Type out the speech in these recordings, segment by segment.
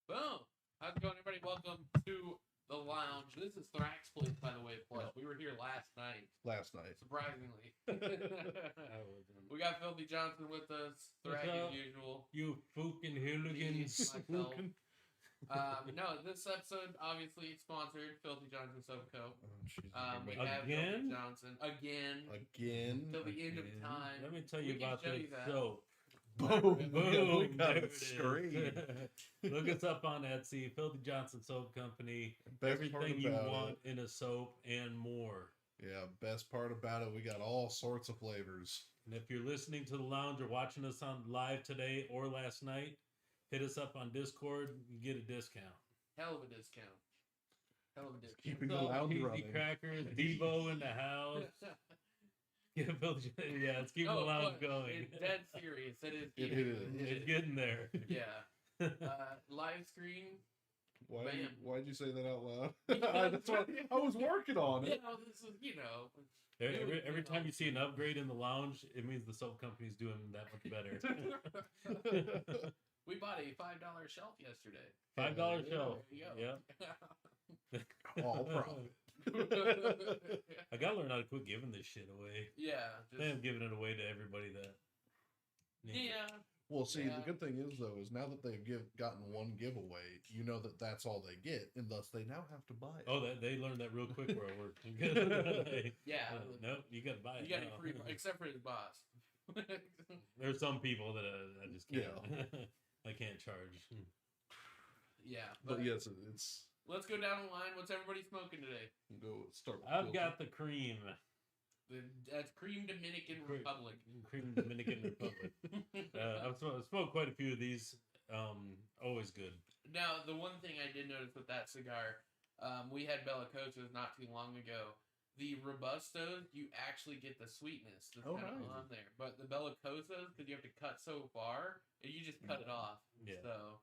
Boom! How's it going, everybody? Welcome to the lounge. This is Thrax Place, by the way, Plus. Yep. We were here last night, Last night. surprisingly. I wasn't. We got Filthy Johnson with us, Thrax What's as up? usual. You fucking hooligans. Myself. No, this episode, obviously, sponsored Filthy Johnson Soap Co. We have Again? Filthy Johnson again till the end of time. Let me tell We you can about show this you that. soap. Boom! Boom! We got There a it is. screen. Look us up on Etsy, Filthy Johnson Soap Company. Best part Everything you about want in a soap and more. Yeah, best part about it, we got all sorts of flavors. And if you're listening to the lounge or watching us on live today or last night, hit us up on Discord. You get a discount. Hell of a discount. Hell of a discount. Keeping the What's up, lounge Cheesy running. Crackers, Devo in the house. Yeah, it's keeping the lounge going. It's dead serious. It is. It here. is. It's getting there. Yeah. Live screen. Bam. Why'd you say that out loud? That's what I was working on You it. know, this is, Every time you see an upgrade in the lounge, it means the soap company's doing that much better. We bought a $5 shelf yesterday. $5 shelf. There you go. Yeah. All profit. I gotta learn how to quit giving this shit away. Yeah. I'm giving it away to everybody that. needs it. Yeah. Well, see, Yeah. the good thing is, though, is now that they've gotten one giveaway, you know that that's all they get, and thus they now have to buy it. Oh, they learned that real quick where I work. Yeah. Nope, you gotta buy it. You got now. it free, except for his boss. There's some people that I just can't. Yeah. I can't charge. Yeah. But yes, it's Let's go down the line. What's everybody smoking today? go start. With I've Filthy. got the cream. That's Cream Dominican Republic. Cream Dominican Republic. I've smoked quite a few of these. Always good. Now, the one thing I did notice with that cigar, we had Bellicosas not too long ago. The Robustos, you actually get the sweetness that's kind of nice. on there. But the Bellicosas, because you have to cut so far, you just cut it off. Yeah. So,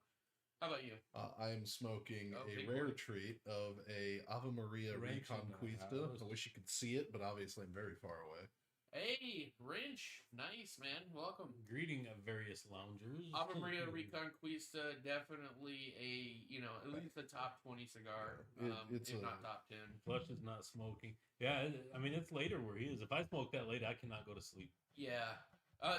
how about you? I am smoking Oh, a big rare boy. treat of a Ave Maria Wrench in the Reconquista. house. I wish you could see it, but obviously I'm very far away. Hey, Wrench. Nice, man. Welcome. Greeting of various loungers. Ave Maria Reconquista, definitely at least a top 20 cigar, It's if a- not top 10. Flush is not smoking. Yeah, I mean it's later where he is. If I smoke that late, I cannot go to sleep. Yeah.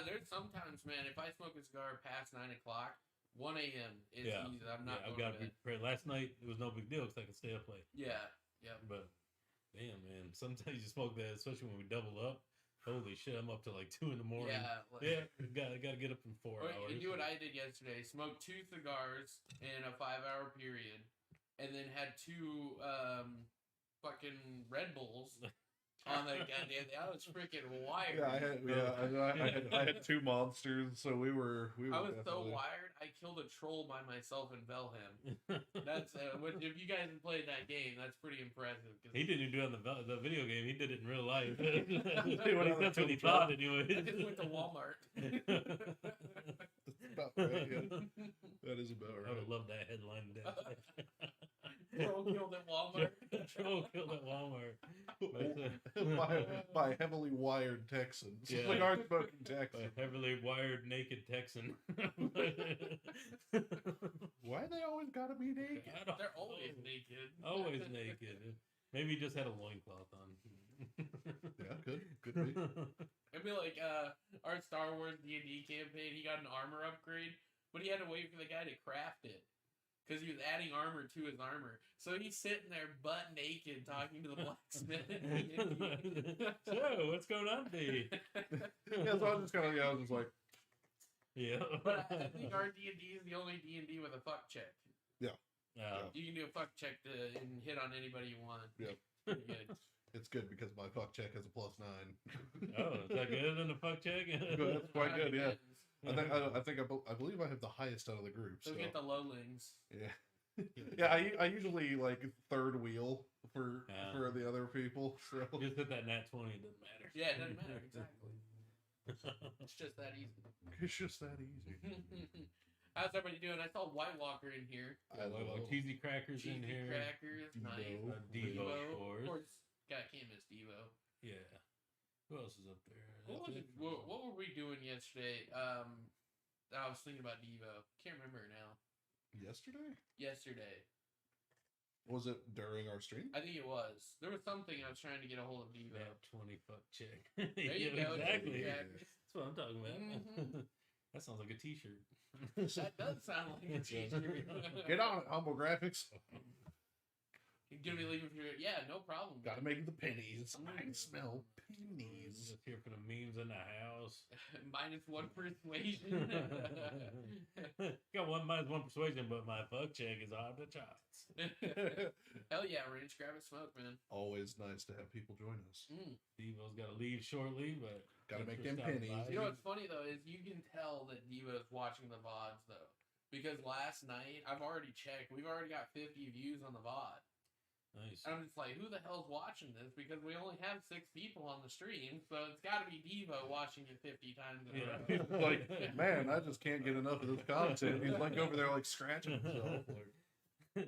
There's sometimes, man, if I smoke a cigar past 9 o'clock, 1 a.m. is Yeah. easy. I'm not I've going got to to be bed. prepared. Last night it was no big deal because I could stay up late. Yeah. Yeah. But damn, man, sometimes you smoke that, especially when we double up. Holy shit, I'm up to like 2 in the morning. Yeah. Yeah, got to get up in 4 Or hours. you do what I did yesterday. Smoked 2 cigars in a 5-hour period, and then had 2 fucking Red Bulls on the goddamn thing. I was freaking wired. I had two monsters, so we were. I was so definitely- wired, I killed a troll by myself in Velham. That's if you guys have played that game, that's pretty impressive. 'Cause He didn't even do it on the video game. He did it in real life. on That's the what he truck. thought, anyway. I just went to Walmart. That's about right, yeah. That is about I would right. have loved that headline. Troll killed at Walmart. Troll killed at Walmart. by heavily wired Texans, Yeah. cigar smoking A Texans. heavily wired naked Texan. Why they always gotta be naked? I don't They're always know. naked. Always naked. Maybe he just had a loincloth on. Yeah, could be. It'd be like our Star Wars D&D campaign. He got an armor upgrade, but he had to wait for the guy to craft it because he was adding armor to his armor. So he's sitting there butt naked talking to the blacksmith. So, what's going on, D? Yeah, so I was just kind of, I was just like, Yeah. But I think our D&D is the only D&D with a fuck check. You can do a fuck check and hit on anybody you want. Yeah. Pretty good. it's good because my fuck check has a +9. Oh, is that good in the fuck check? That's quite good, yeah. Depends. I believe I have the highest out of the group. So So get the lowlings. yeah, yeah. I usually like third wheel for the other people. So Just hit that nat 20, it doesn't matter. Yeah, it doesn't matter, exactly. It's just that easy. it's just that easy. How's everybody doing? I saw White Walker in here. I love cheesy crackers in Cheesy here. crackers, nice. Devo. Devo, of course. Of course, can't miss Devo. Yeah. Who else is up there? What was it? What were we doing yesterday? I was thinking about Devo. Can't remember now. Yesterday. Was it during our stream? I think it was. There was something I was trying to get a hold of Devo. That 20 fuck chick. There you go. Exactly. Yeah. That's what I'm talking about. Mhm. That sounds like a t-shirt. That does sound like a t-shirt. Get on it, Humble Graphics. You're gonna be leaving for your... Yeah, no problem. Gotta make the pennies. I Mm. smell I'm pennies. just here for the memes in the house. -1 persuasion. Got -1 persuasion, but my fuck check is off the charts. Hell yeah, Ranch, grab a smoke, man. Always nice to have people join us. Devo's got to leave shortly, but Gotta thanks make for them stopping pennies. by. You know what's funny though is you can tell that Devo's watching the VODs though, because last night I've already checked. We've already got 50 views on the VOD. Nice. And I'm just like, who the hell's watching this? Because we only have 6 people on the stream, so it's got to be Devo watching it 50 times in a row. It's like, man, I just can't get enough of this content. He's like over there, like scratching himself. Like,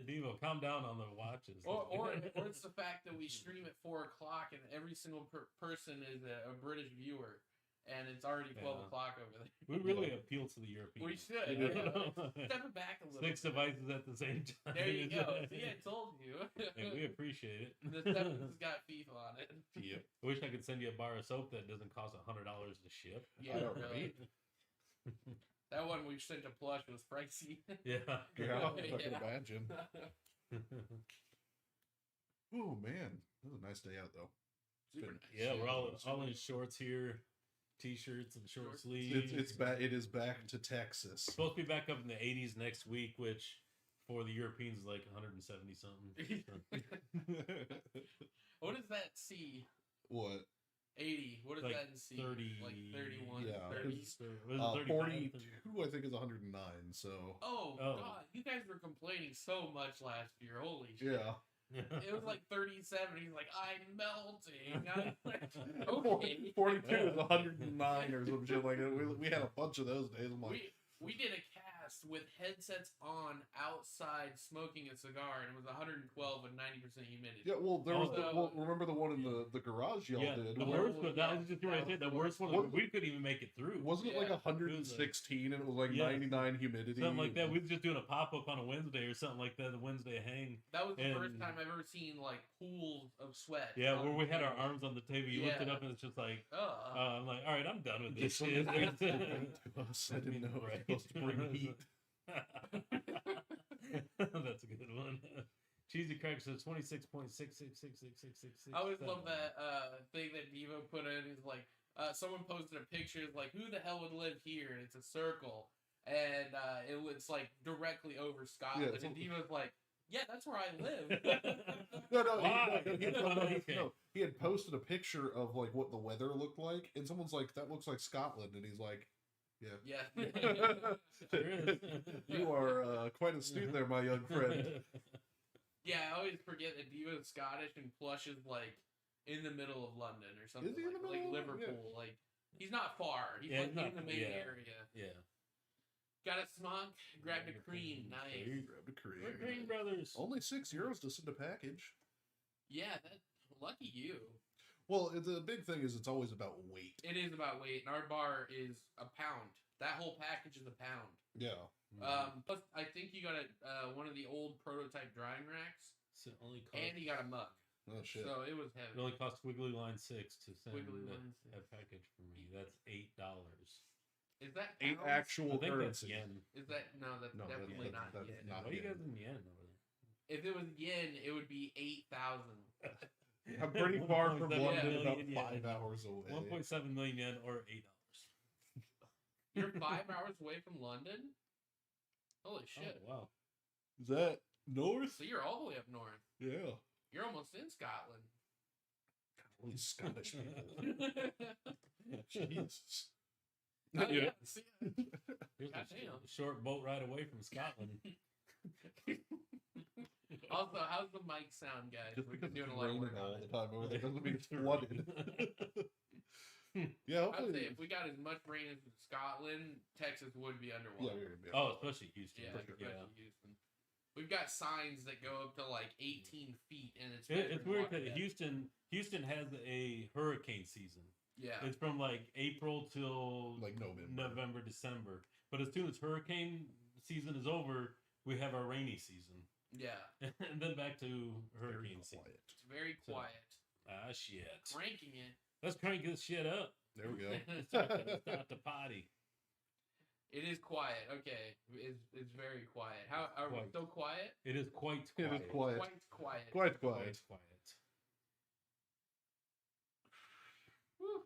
Devo, calm down on the watches. Or it's the fact that we stream at 4 o'clock and every single person is a British viewer, and it's already 12 o'clock over there. We really appeal to the Europeans. We should. Yeah. Step it back a little 6 bit. devices at the same time. There you go. See, I told you. And we appreciate it. The 7th has got FIFA on it. yeah. I wish I could send you a bar of soap that doesn't cost $100 to ship. Yeah, I don't really. That one we sent to Plush was pricey. Yeah. Yeah, I can Yeah. imagine. Oh man, that was a nice day out though. Super nice. Yeah, we're all in shorts here, t-shirts and short Shorts. sleeves. It's back. It is back to Texas. Supposed to be back up in the 80s next week, which for the Europeans is like 170 something. What does that C? What? 80. What is Like that in C? 30. Like 31, Yeah, 30. Was it 35? 42, I think, is 109. So Oh, Oh. God. You guys were complaining so much last year. Holy shit. yeah, It was like 37. He's like, I'm melting. I'm like, okay. 42 is 109 or some shit like that. We had a bunch of those days. I'm like, We did a cast with headsets on outside smoking a cigar, and it was 112 and 90% humidity. yeah. Well, there was. Also- Remember the one in the garage y'all Yeah, did? the where- worst one. That was just what I said. The worst one. What- We couldn't even make it through. Wasn't it like Yeah. 116 and it was like Yeah. 99 humidity? Something like that. We was just doing a pop up on a Wednesday or something like that. A Wednesday hang. That was the first And- time I've ever seen like pools of sweat. Yeah, on where we the had our table. arms on the table. You lift it Yeah. up and it's just like, Ugh. I'm like, all right, I'm done with this This shit. one was to us. I didn't know it was Right. supposed to bring heat. That's a good one. Cheesy Crack says 26.6666666. I always love that thing that Devo put in. Is like someone posted a picture. It's like, who the hell would live here? And it's a circle, and it's like directly over Scotland. it's and a- Devo's like, yeah, that's where I live. No, Why? he had posted a picture of like what the weather looked like, and someone's like, "That looks like Scotland," and he's like, "Yeah." Yeah. Sure is. You are quite astute there, my young friend. Yeah, I always forget that Devo's Scottish and Plush is like in the middle of London or something. Is he in the like middle of London? Liverpool. Like he's not far. He's Yeah, like he's not- in the main yeah. area. Yeah. Got a smock, grabbed a cream, nice. Grabbed a cream. We're Green Brothers. Only €6 to send a package. Yeah, that lucky you. Well, the big thing is it's always about weight. It is about weight, and our bar is a pound. That whole package is a pound. Yeah. Plus, I think you got one of the old prototype drying racks, So it only cost, and you got a mug. Oh shit. So it was it heavy. only cost Wiggly Line 6 to send Wiggly a, Line 6. a package for me. That's $8. Is that 8 pounds? I actual think that's currency. yen. Is that no? That's No, definitely that's not yen. not Why are you yen. guys in yen over there? If it was yen, it would be 8,000. I'm pretty far from 1.7 London, about million yen. 5 hours away. 1.7 million yen or $8. You're 5 hours away from London. Holy shit! Oh, wow. Is that north? So you're all the way up north. Yeah. You're almost in Scotland. These Scottish people. Jesus. Oh, yeah. See, Here's a Goddamn. short boat ride away from Scotland. Also, how's the mic sound, guys? Just We've because been it's doing a lot of raining work all on the it. time over there doesn't mean it's flooded. Yeah, I'd hopefully. say if we got as much rain as Scotland, Texas would be Yeah, underwater. yeah. Oh, especially Houston. Yeah, Yeah. especially Houston. We've got signs that go up to like 18 feet, and it's It's measuring weird water because depth. Houston has a hurricane season. Yeah, It's from like April till Like November. November, December. But as soon as hurricane season is over, we have our rainy season, Yeah, and then back to Very hurricane season. quiet. it's very So- quiet. Ah, shit. Cranking it. Let's crank this shit up. There we go. Start the potty. It is quiet. Okay, it's very quiet. How are we Quite. still quiet? It is quite It quiet. is quiet. Quite quiet. Quite Quite quiet. quiet. Whew.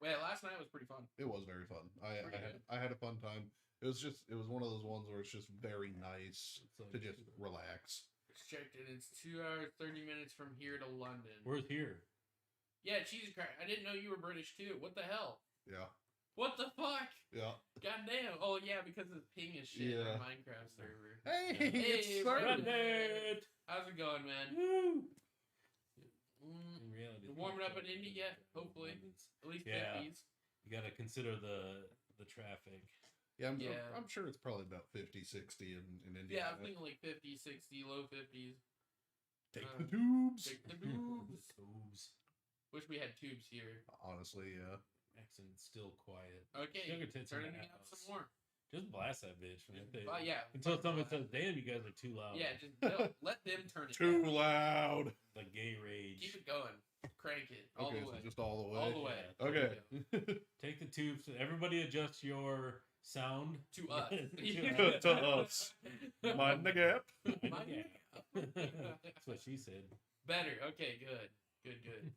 Well, last night was pretty fun. It was very fun. Pretty good. I had a fun time. It was one of those ones where it's just very nice It's like- to just relax. Just checked it. It's 2 hours 30 minutes from here to London. Where's here? Yeah, cheesy crack. I didn't know you were British too. What the hell? Yeah. What the fuck? Yeah. God damn. Oh yeah, because of ping is shit Yeah. on Minecraft server. Hey, Hey, it's Brandon. Sunday. How's it going, man? Woo! Mm, In reality, You warming up in Indy yet? Hopefully. at least Yeah. 50s. You got to consider the traffic. Yeah, Yeah. I'm sure it's probably about 50, 60 in Yeah, Indiana. I'm thinking like 50, 60, low 50s. Take uh, the tubes. Take the boobs. Tubes. Wish we had tubes here. Honestly, yeah. Accent still quiet. Okay, Sugar tits turn in it the up house. some more. Just blast that bitch, man. Yeah. Until fucking someone blast. says, "Damn, you guys are too loud." Yeah, just let them turn it Too down. loud. The gay rage. Keep it going. Crank it all Okay, the so way. just all the way. All the way. Yeah. Okay. Take the tubes. Everybody adjust your sound To us. To us. Mind the gap. Mind the gap. That's what she said. Better. Okay, good. Good.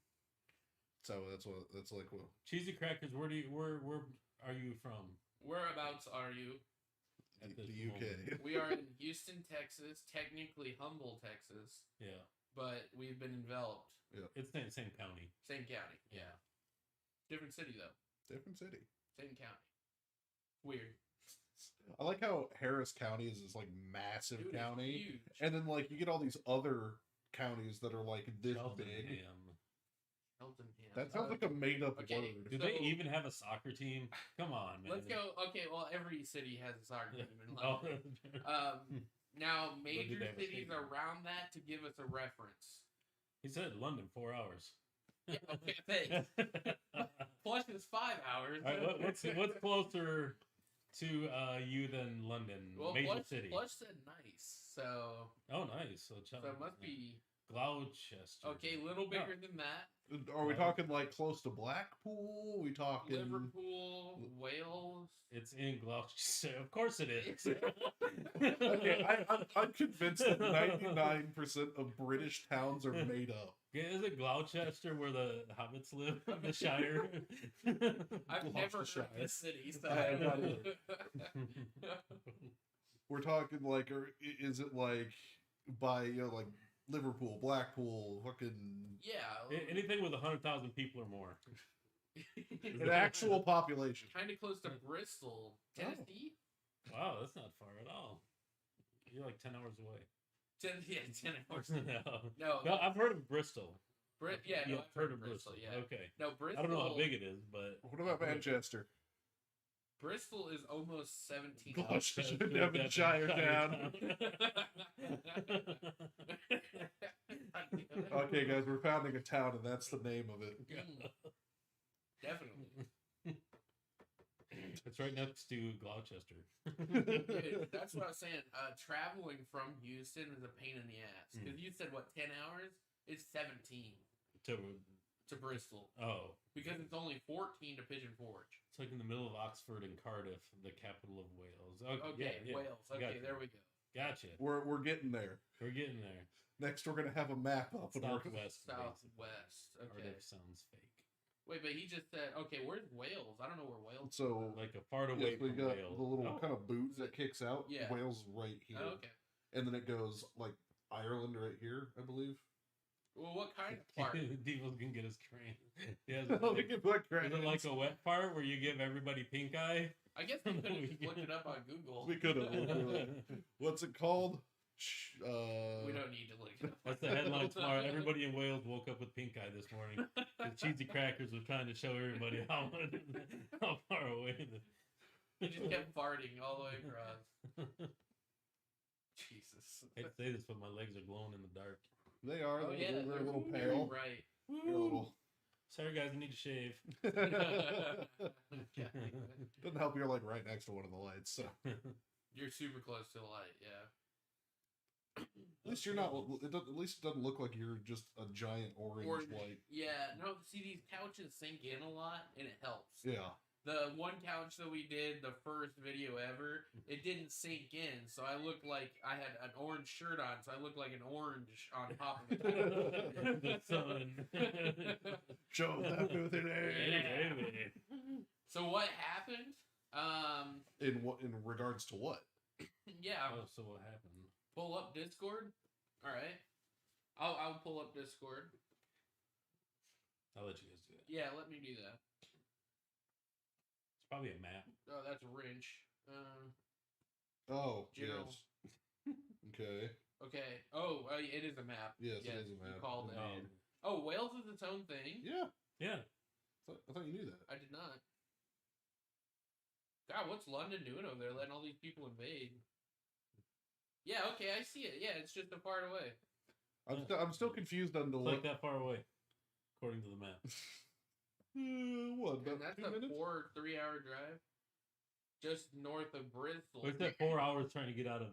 So that's like what Cheesy crackers. Where are you from? Whereabouts are you? At the this UK. moment? We are in Houston, Texas. Technically Humble, Texas. Yeah, But we've been enveloped. it's the same county. Same county. Yeah. Different city, though. Different city. Same county. Weird. I like how Harris County is this like massive Dude, it's county, huge. and then like you get all these other counties that are like this big. Cheltenham. Cheltenham. That sounds like a made up Okay. word. Do So- they even have a soccer team? Come on, man. Let's go. Okay, well, every city has a soccer team in Oh, London. Now, do major they have a cities stadium? around that to give us a reference. he said London 4 hours. Yeah, okay, thanks. Plus, it's 5 hours. All right, what's closer to you than London? Well, Major city. Plush said nice, so Oh, nice. So, so it must be Gloucester. okay. A little bigger than that. Are we talking like close to Blackpool? We talking Liverpool, Wales. It's in Gloucester. Of course it is. Okay, I'm convinced that 99% of British towns are made up. Is it Gloucester where the hobbits live? The Shire? I've never heard Gloucestershire. of this city, so I have not either. We're talking like, or is it like by like Liverpool, Blackpool, fucking yeah, Anything with 100,000 people or more. an actual population? kind of close to Bristol, Tennessee. Wow, that's not far at all. You're like 10 hours away. 10 hours. No, No, I've heard of Bristol. Yeah, no, You've I've heard of Bristol. Yeah, Okay. no, Bristol. I don't know how big it is, but What about Manchester? Bristol is almost 17. Gloucestershire, Devonshire town. Okay, guys, we're founding a town, and that's the name of it. Definitely. It's right next to Gloucester. Dude, that's what I was saying. Traveling from Houston is a pain in the ass. Because you said, what, 10 hours? It's 17 to Bristol. Oh, Because it's only 14 to Pigeon Forge. it's like in the middle of Oxford and Cardiff, the capital of Wales. Okay, yeah. Wales. Okay, Gotcha. there we go. Gotcha. We're getting there. We're getting there. Next, we're gonna have a map up. And we're Southwest. Southwest. Okay. Cardiff sounds fake. Wait, but he just said, okay, where's Wales? I don't know where Wales is. so Like a far away yes, we from got Wales. the little Oh. kind of boot that kicks out. Yeah. Wales is right here, Oh, okay. and then it goes like Ireland right here, I believe. Well, what kind of part? Devil can get his train. Yeah, We can put is it like a wet part where you give everybody pink eye? I guess we could have just looked it up on Google. We could have. What's it called? We don't need to look it up. That's the headline tomorrow. Everybody in Wales woke up with pink eye this morning. The cheesy crackers were trying to show everybody how far away. He just kept farting all the way across. Jesus. I hate to say this, but my legs are glowing in the dark. They are. Oh yeah, They're a little you're pale. right. They're a little. Sorry, guys, I need to shave. Doesn't help. You're like right next to one of the lights. So You're super close to the light. Yeah. At least you're not. At least it doesn't look like you're just a giant orange light. Yeah. No. See, these couches sink in a lot, and it helps. Yeah. The one couch that we did, the first video ever, it didn't sink in, so I looked like I had an orange shirt on, so I looked like an orange on top of the couch. The sun. Show that with an Yeah. So what happened? In regards to what? Yeah. Oh, so what happened? Pull up Discord. All right. I'll pull up Discord. I'll let you guys do that. Yeah, let me do that. It's probably a map. Oh, that's a wrench. Oh, General. yes. Okay. Okay. Oh, it is a map. Yes, it is a You map. called it. Oh, Oh, Wales is its own thing. Yeah. yeah. I thought you knew that. I did not. God, what's London doing over there, letting all these people invade? Yeah, okay, I see it. Yeah, it's just a part away. I'm still confused on the It's like that far away, according to the map. What? And About that's 2 a minutes? 3-hour drive, just north of Bristol. It's that 4 hours trying to get out of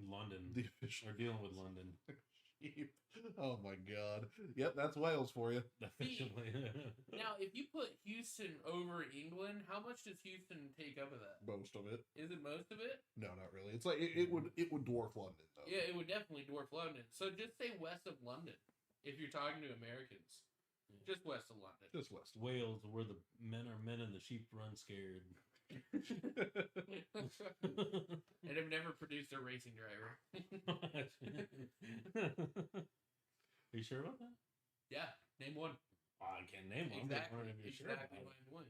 London, The official. or dealing with London. Oh my god. Yep, that's Wales for you. Officially. Now, if you put Houston over England, how much does Houston take up of that? Most of it. Is it most of it? No, not really. It's like it would dwarf London though. Yeah, it would definitely dwarf London. So just say west of London if you're talking to Americans. Just west of London. Just west. Wales, where the men are men and the sheep run scared. And have never produced a racing driver. Are you sure about that? Yeah, name one. Oh, I can't name one. Exactly, I'm just sure exactly about it. one.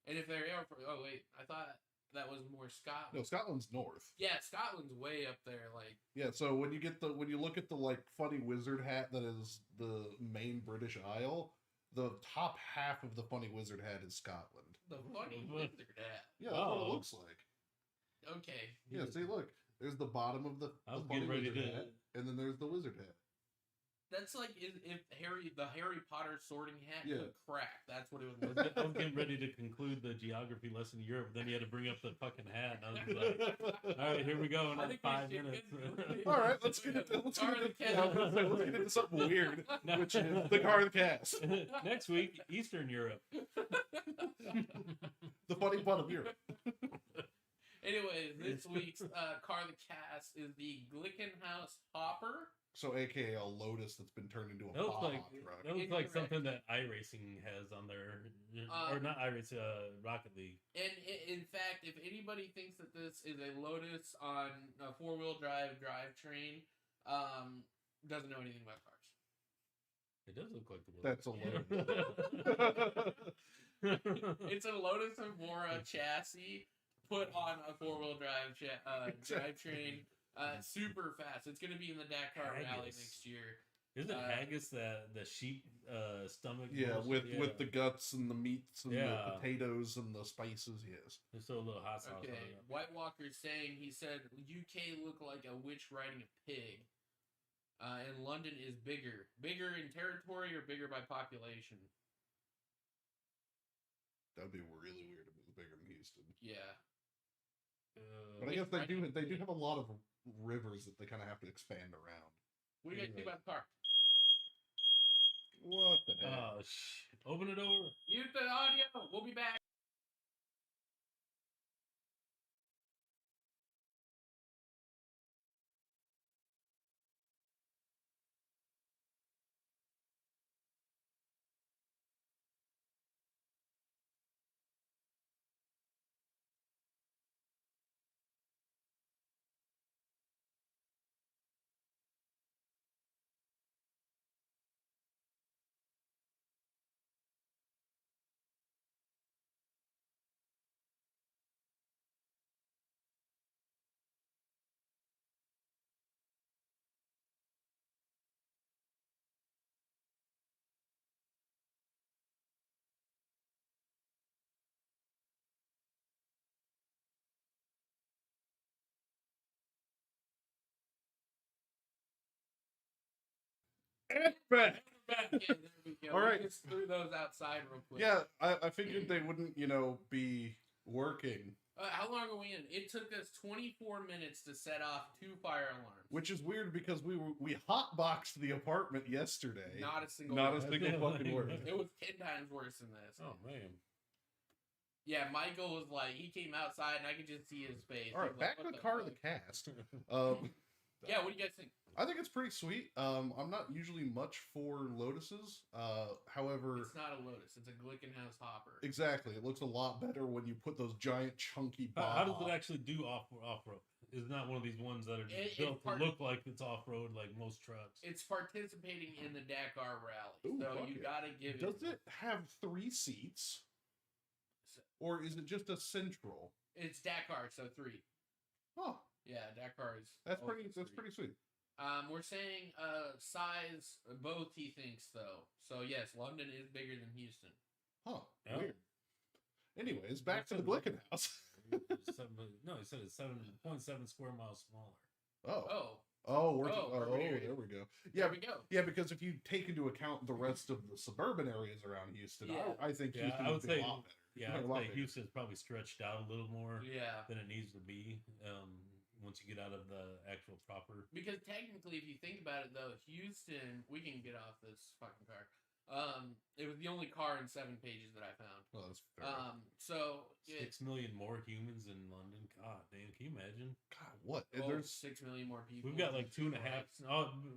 And if they are, oh wait, I thought that was more Scotland. No, Scotland's north. Yeah, Scotland's way up there. Like, Yeah, so when you look at the like funny wizard hat that is the main British Isle, the top half of the funny wizard hat is Scotland. the funny wizard hat. Yeah, that's what Oh. it looks like. Okay, Yeah, see, look, there's the bottom of the I was funny getting ready wizard to. hat, and then there's the wizard hat. that's like if the Harry Potter sorting hat Yeah. could crack. That's what it would I look was, like. I was getting ready to conclude the geography lesson in Europe, then you had to bring up the fucking hat, and I was like, all right, here we go, I another think we 5 should minutes. All right, let's get into Car of the yeah, I was gonna say, let's get into something weird, No. which is the car of the cast, Next week, Eastern Europe. the funny butt of Europe. Anyways, this week's car of the cast is the Glickenhaus Hopper. So, AKA a Lotus that's been turned into a That looks Baja like truck. that looks like Incorrect. something that iRacing has on their, or not iRacing, Rocket League. And in fact, if anybody thinks that this is a Lotus on a 4-wheel drivetrain, doesn't know anything about cars. It does look like the. That's a Lotus. It's a Lotus Evora chassis put on a 4-wheel drivetrain. Super fast. It's going to be in the Dakar Rally Haggis. next year. Isn't haggis the sheep stomach? Yeah, bullshit? with the guts and the meats and Yeah. the potatoes and the spices, yes. There's still a little hot sauce Okay, on it. White Walker's saying, he said, UK look like a witch riding a pig. And London is bigger. Bigger in territory or bigger by population? That would be really weird if it was bigger than Houston. Yeah. But I guess they do have a lot of rivers that they kind of have to expand around. What do you guys think about the car? What the heck? Oh, open it over. Mute the audio. We'll be back. Back. Back. Yeah, there we go. All right. We just threw those outside real quick. Yeah, I figured they wouldn't, be working How long are we in? It took us 24 minutes to set off 2 fire alarms. Which is weird because we hotboxed the apartment yesterday. Not a single Not word. a single fucking word. It was 10 times worse than this. Oh man. Yeah, Michael was like, he came outside and I could just see his face. All He right, was back like, to the "What car of fuck?" the cast. Yeah, what do you guys think? I think it's pretty sweet. I'm not usually much for Lotuses. However, It's not a Lotus. It's a Glickenhaus hopper. exactly, it looks a lot better when you put those giant chunky. How does it actually do off road? It's not one of these ones that are just built to look like it's off road like most trucks. It's participating in the Dakar rally, Ooh, so fuck you yeah. gotta give Does it. it have 3 seats, or is it just a central? It's Dakar, so 3. Oh, Yeah, Dakar is. that's always pretty. That's 3. pretty sweet. We're saying size both. He thinks though. So yes, London is bigger than Houston. Huh. Oh. Weird. Anyways, back to the Glickenhaus. No, he said it's 7.7 square miles smaller. Oh, We're Oh, oh, urban area. there we go. there Yeah, we go. yeah, because if you take into account the rest of the suburban areas around Houston, Yeah. I think Yeah, Houston I would would be say- a lot better. Yeah, A I'd lot say bigger. Houston's probably stretched out a little more Yeah, than it needs to be. Once you get out of the actual proper. because technically, if you think about it, though, Houston, we can get off this fucking car. It was the only car in 7 pages that I found. Well, that's fair. So 6 million more humans in London. God damn, can you imagine? God, what? And oh, there's 6 million more people. We've got like 2.5, Christ.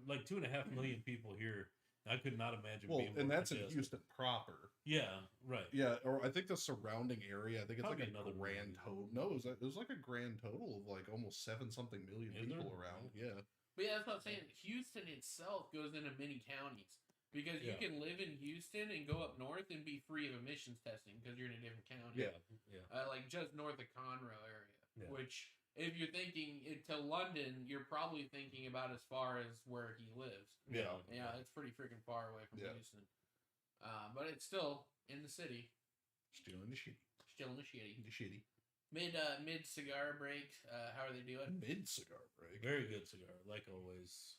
like 2.5 million people here. I could not imagine. well, being more and that's in congested. Houston proper. Yeah, right. Yeah, or I think the surrounding area. I think it's Probably like a another grand million. total. No, it was like a grand total of like almost 7-something million Is people there? around. Yeah. But yeah, that's what I'm saying. Houston itself goes into many counties because you Yeah. can live in Houston and go up north and be free of emissions testing because you're in a different county. Yeah, yeah. Like just north of Conroe area, Yeah. which if you're thinking to London, you're probably thinking about as far as where he lives. Yeah. Yeah, it's pretty freaking far away from Yeah. Houston. But it's still in the city, Still in the shitty. still in the shitty. The shitty. Mid cigar break. How are they doing? Mid cigar break. Very good cigar, like always.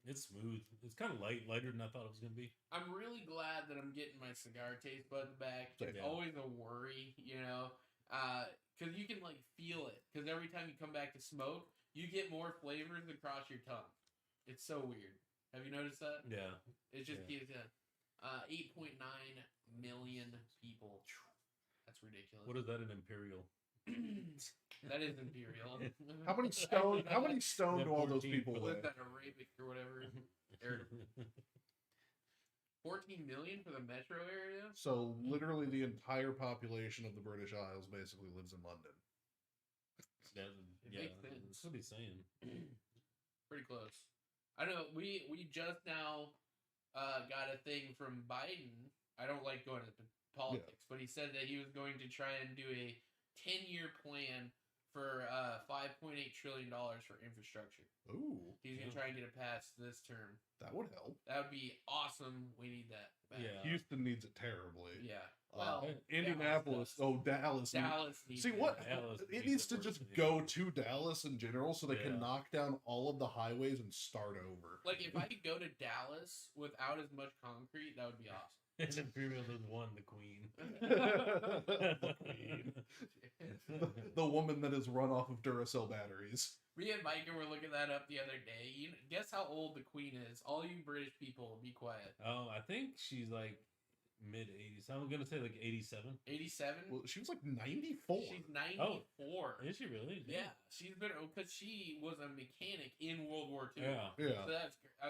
It's smooth. It's kind of lighter than I thought it was gonna be. I'm really glad that I'm getting my cigar taste buds back. Same. It's Yeah. always a worry, because you can like feel it. Because every time you come back to smoke, you get more flavors across your tongue. It's so weird. Have you noticed that? Yeah. It just Yeah. keeps 8.9 million people. That's ridiculous. What is that in imperial? That is imperial. How many stone? How many stone Yeah, do all those 14 people for What is live? that, Arabic or whatever? Or 14 million for the metro area? So literally the entire population of the British Isles basically lives in London. Yeah, makes sense. that's what he's saying. Pretty close. I know we just now got a thing from Biden. I don't like going into politics, but he said that he was going to try and do a 10-year plan for $5.8 trillion for infrastructure. Ooh, He's gonna Yeah. try and get it passed this term. that would help. That would be awesome. We need that back. Yeah. Houston needs it terribly. Yeah. Uh, Well, Indianapolis. Dallas Dallas. Dallas needs See it. what? Dallas It needs needs it to worse just than go anything. to Dallas in general, so they Yeah. can knock down all of the highways and start over. Like if I could go to Dallas without as much concrete, that would be awesome. And imperial is one, the queen. the queen, the woman that is run off of Duracell batteries. Me and Micah were looking that up the other day. Guess how old the Queen is? All you British people, be quiet. Oh, I think she's like mid 80s. I'm gonna say like 87. 87. Well, she was like 94. She's 94. Is she really? Yeah, she's been because she was a mechanic in World War II. Yeah. Yeah, So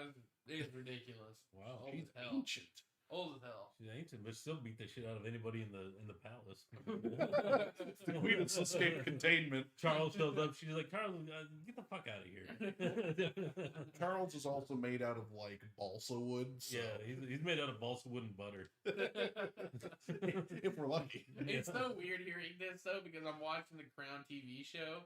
it's ridiculous. Wow. Old she's as hell. ancient. Old as hell. She's ancient, but still beat the shit out of anybody in the palace. The queen has escaped containment. Charles shows up. She's like, Charles, get the fuck out of here. Charles is also made out of like balsa wood. So Yeah, he's made out of balsa wood and butter. if we're lucky. It's so weird hearing this though because I'm watching the Crown TV show,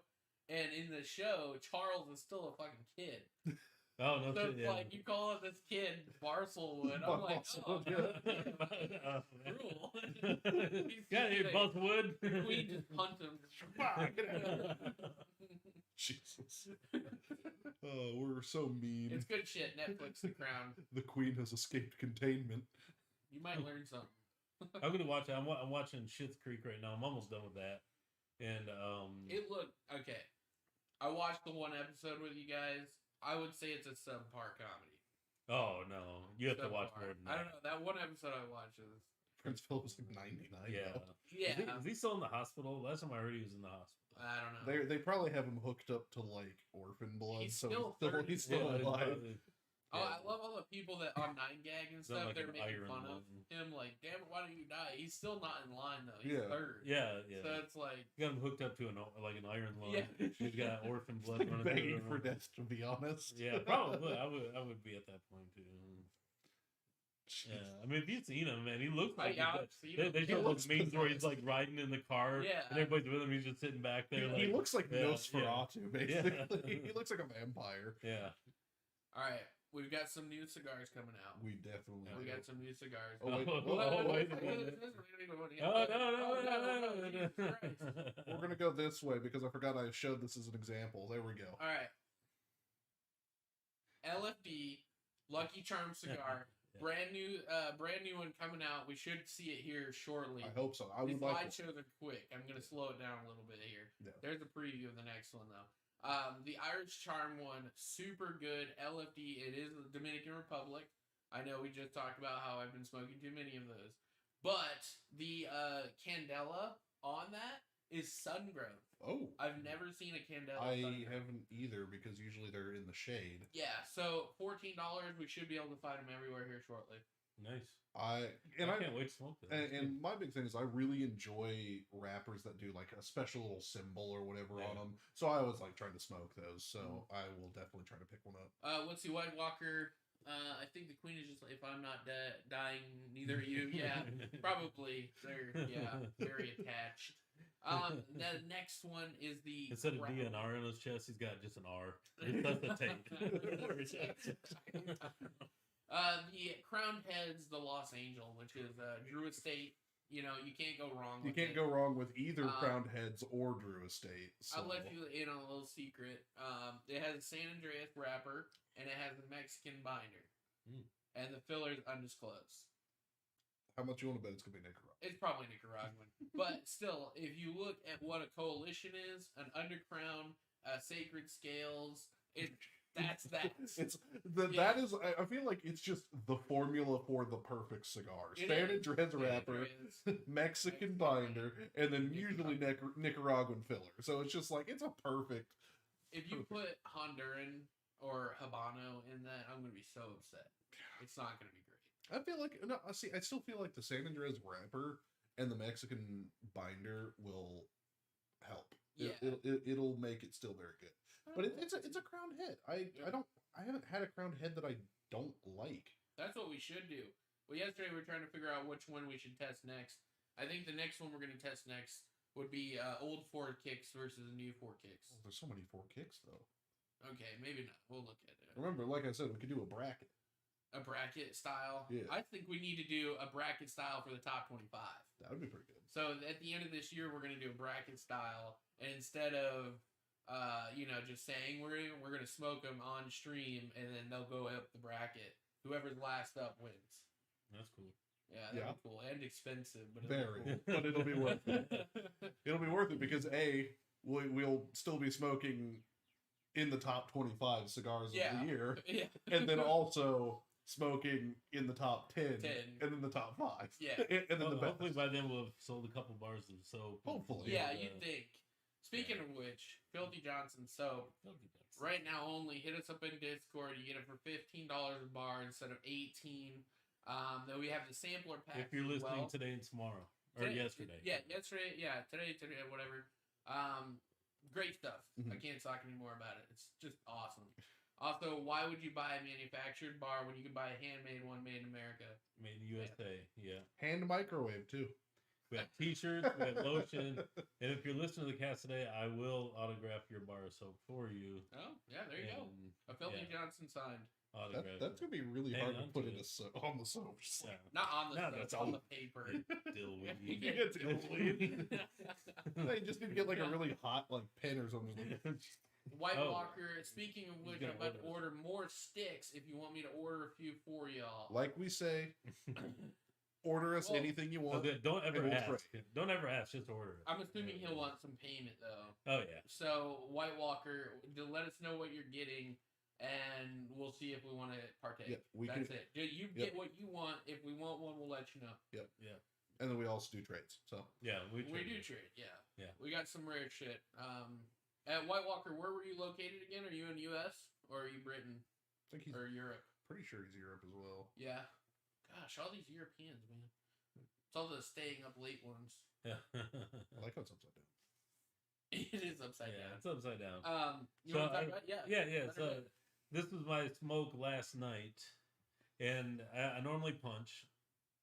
and in the show, Charles is still a fucking kid. Oh no So shit! it's Yeah. like you call it this kid Barcelwood. I'm like, oh, Barcelwood, cruel. Got here, balsa wood. The Queen just punched him. Jesus. Oh, we're so mean. It's good shit. Netflix, The Crown. The queen has escaped containment. You might learn something. I'm gonna watch it. I'm watching Schitt's Creek right now. I'm almost done with that. And It looked okay. I watched the one episode with you guys. I would say it's a subpar comedy. oh no, you have to watch Subpar. more than I that. don't know. That one episode I watched is Prince Philip was like 99. Yeah. Though. yeah. Is he still in the hospital? Last time I heard he was in the hospital. I don't know. They probably have him hooked up to like orphan blood, He's so still he's still Yeah, alive. Oh, I love all the people that on 9gag and It's not stuff. like They're an making iron fun of lung. him. Like, damn it, why don't you die? He's still not in line though. He's Yeah. third. Yeah, So yeah. it's like, You got him hooked up to an iron lung. Yeah. He's got orphan blood Like running begging through for him. death, to be honest. Yeah, probably. I would be at that point too. Yeah, I mean, if you've seen him, man, he looks like yeah, I've seen him. they He show looks those memes where he's possessed. like riding in the car, Yeah. and everybody's with him. He's just sitting back there. He looks like yeah, Nosferatu, basically. He looks like a vampire. Yeah. all right, we've got some new cigars coming out. We definitely We do. got some new cigars. Oh, wait. Oh, wait a minute. Oh no! Jesus Christ. We're gonna go this way because I forgot I showed this as an example. There we go. All right. LFD Lucky Charm cigar, Yeah. brand new one coming out. We should see it here shortly. I hope so. I These would like to. slideshows are quick. I'm gonna slow it down a little bit here. Yeah. There's a preview of the next one though. The Irish Charm one, super good. LFD. It is the Dominican Republic. I know we just talked about how I've been smoking too many of those, but the Candela on that is sun grown. Oh, I've never seen a Candela. I sun-grown. haven't either because usually they're in the shade. Yeah, so $14. We should be able to find them everywhere here shortly. Nice. I can't wait to smoke this. and my big thing is I really enjoy wrappers that do like a special little symbol or whatever Yeah. on them. So I always like trying to smoke those. So I will definitely try to pick one up. Let's see, White Walker. I think the queen is just like, if I'm not dying, neither are you. Yeah, probably. They're very attached. The next one is the Instead of Crown. DNR on his chest, he's got just an R. That's the tape. The Crowned Heads, the Lost Angel, which is Drew Estate. You know, you can't go wrong. You with can't it. go wrong with either Crowned Heads or Drew Estate. So. I'll let you in on a little secret. It has a San Andreas wrapper and it has a Mexican binder, and the filler is undisclosed. How much you want to bet it's gonna be Nicaragua? It's probably Nicaraguan, but still, if you look at what a coalition is, an undercrown, sacred scales, that's that. That is. I feel like it's just the formula for the perfect cigar. It San is. Andreas San wrapper, Andreas. Mexican binder, and then usually Nicaraguan filler. So it's just like it's a perfect. If you put Honduran or Habano in that, I'm gonna be so upset. It's not gonna be great. I feel like no. See, I still feel like the San Andreas wrapper and the Mexican binder will help. Yeah. It'll make it still very good. But it's a crowned head. I haven't had a crowned head that I don't like. That's what we should do. Well, yesterday we were trying to figure out which one we should test next. I think the next one we're gonna test next would be old 4 kicks versus new 4 kicks. Oh, there's so many 4 kicks though. Okay, maybe not. We'll look at it. Remember, like I said, we could do a bracket. A bracket style. Yeah. I think we need to do a bracket style for the top 25. That would be pretty good. So at the end of this year, we're gonna do a bracket style, and instead of just saying we're gonna smoke them on stream, and then they'll go up the bracket. Whoever's last up wins. That's cool. Yeah, that'd be cool and expensive, but Very, but it'll be worth it. It'll be worth it because we'll still be smoking in the top 25 cigars of the year, Yeah. and then also smoking in the top 10, 10. and then the top 5. Yeah. And then the best. Hopefully by then we'll have sold a couple bars of soap. Hopefully. Yeah, you'd think. Speaking of which, Filthy Johnson soap. Right now only, hit us up in Discord. You get it for $15 a bar instead of $18. Then we have the sampler pack. If you're as listening well. today and tomorrow. Or Today- yesterday. Yeah, yesterday. Yeah, today, whatever. Great stuff. Mhm. I can't talk anymore about it. It's just awesome. Also, why would you buy a manufactured bar when you can buy a handmade one made in America? Made in USA. Yeah. Hand microwave too. We have t-shirts, we have lotion. And if you're listening to the cast today, I will autograph your bar of soap for you. Oh, yeah, there you go. And A Filthy Johnson signed. autograph. That's gonna be really Hang hard to on put to in it. on the soap. Just Yeah. like, Not on the No, soap, that's on all. the paper. Dill weed. It's illegal. You just need to get like a really hot like pen or something. White Oh. Walker, speaking of which, You I'm gotta about to order more sticks if you want me to order a few for y'all. Like we say, order us Well, anything you want. Don't ever we'll ask. trade. Don't ever ask. Just order it. I'm assuming he'll want some payment though. Oh yeah. So White Walker, let us know what you're getting, and we'll see if we want to partake. Yeah, That's it. You get what you want. If we want one, we'll let you know. Yep. Yeah. And then we also do trades. So Yeah, we do trade. Yeah. Yeah. We got some rare shit. At White Walker, where were you located again? Are you in U.S. or are you Britain I think he's or Europe? pretty sure he's Europe as well. Yeah. Gosh, all these Europeans, man. It's all the staying up late ones. Yeah. I like how it's upside down. It is upside Yeah, down. it's upside down. You So want to talk about? Yeah. Yeah. Let her So know. this was my smoke last night, and I normally punch.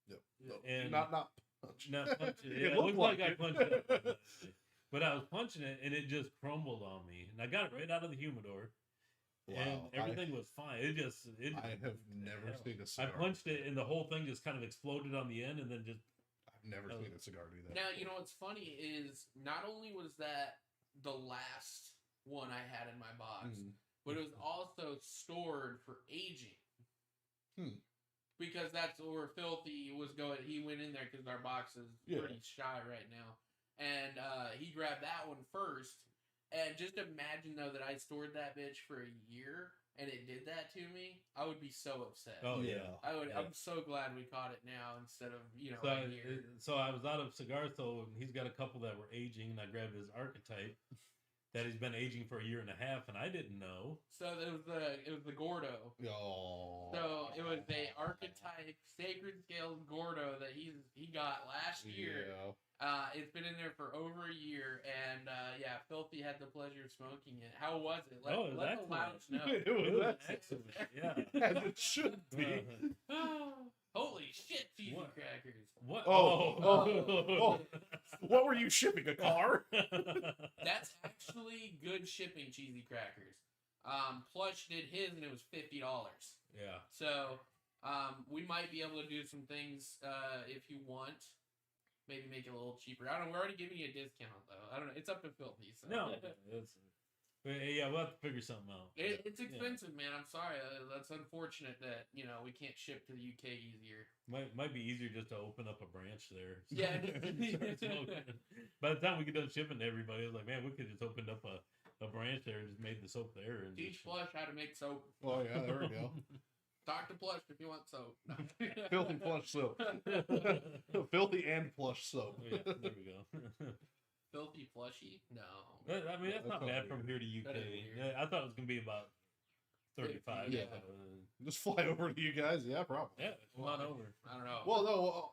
Yep. No, No, and- not punch. Not punch it. It Yeah, it looked looked like like I it. punched it. But I was punching it, and it just crumbled on me. And I got it right out of the humidor, and Wow, everything was fine. It just I have never hell. seen a I cigar. punched it, and the whole thing just kind of exploded on the end, and then just I've never Oh. seen a cigar do that. Now, you know what's funny is not only was that the last one I had in my box, Mm. but it was also stored for aging. Hmm. Because that's where Filthy was going. He went in there because our box is Yeah. pretty shy right now. And he grabbed that one first. And just imagine, though, that I stored that bitch for a year and it did that to me. I would be so upset. oh yeah. I would. Yeah. I'm so glad we caught it now instead of, So, a year. so I was out of cigars, so he's got a couple that were aging, and I grabbed his archetype that he's been aging for a year and a half, and I didn't know. So it was the Gordo. Oh. So it was a archetype Sacred Scales Gordo that he got last year. Yeah. It's been in there for over a year, and yeah, Filthy had the pleasure of smoking it. How was it? Let, Oh, it was let the excellent. lounge know. It It was was excellent. excellent. Yeah. As it should be. Holy shit, cheesy What? crackers! What? Oh. What were you shipping? A car? That's actually good shipping, cheesy crackers. Plush did his, and it was $50. Yeah. So we might be able to do some things if you want. Maybe make it a little cheaper. I don't know. We're already giving you a discount, though. I don't know. It's up to Filthy. So. No. Yeah, we'll have to figure something out. It's expensive, man. I'm sorry. That's unfortunate that we can't ship to the UK easier. Might be easier just to open up a branch there. Yeah. Start smoking. By the time we get done shipping to everybody, I was like, man, we could just opened up a branch there and just made the soap there. And Teach just, Plush how to make soap. Oh yeah, there we go. Talk to Plush if you want soap. Filthy plush soap. Filthy and plush soap. Oh, yeah, there we go. Filthy Plushy? No. I mean, that's That not sounds bad from weird. here to UK. That is weird. Yeah, I thought it was gonna be about 35. Yeah. Just fly over to you guys. Yeah, probably. Yeah, come on over. I don't know. Well, no.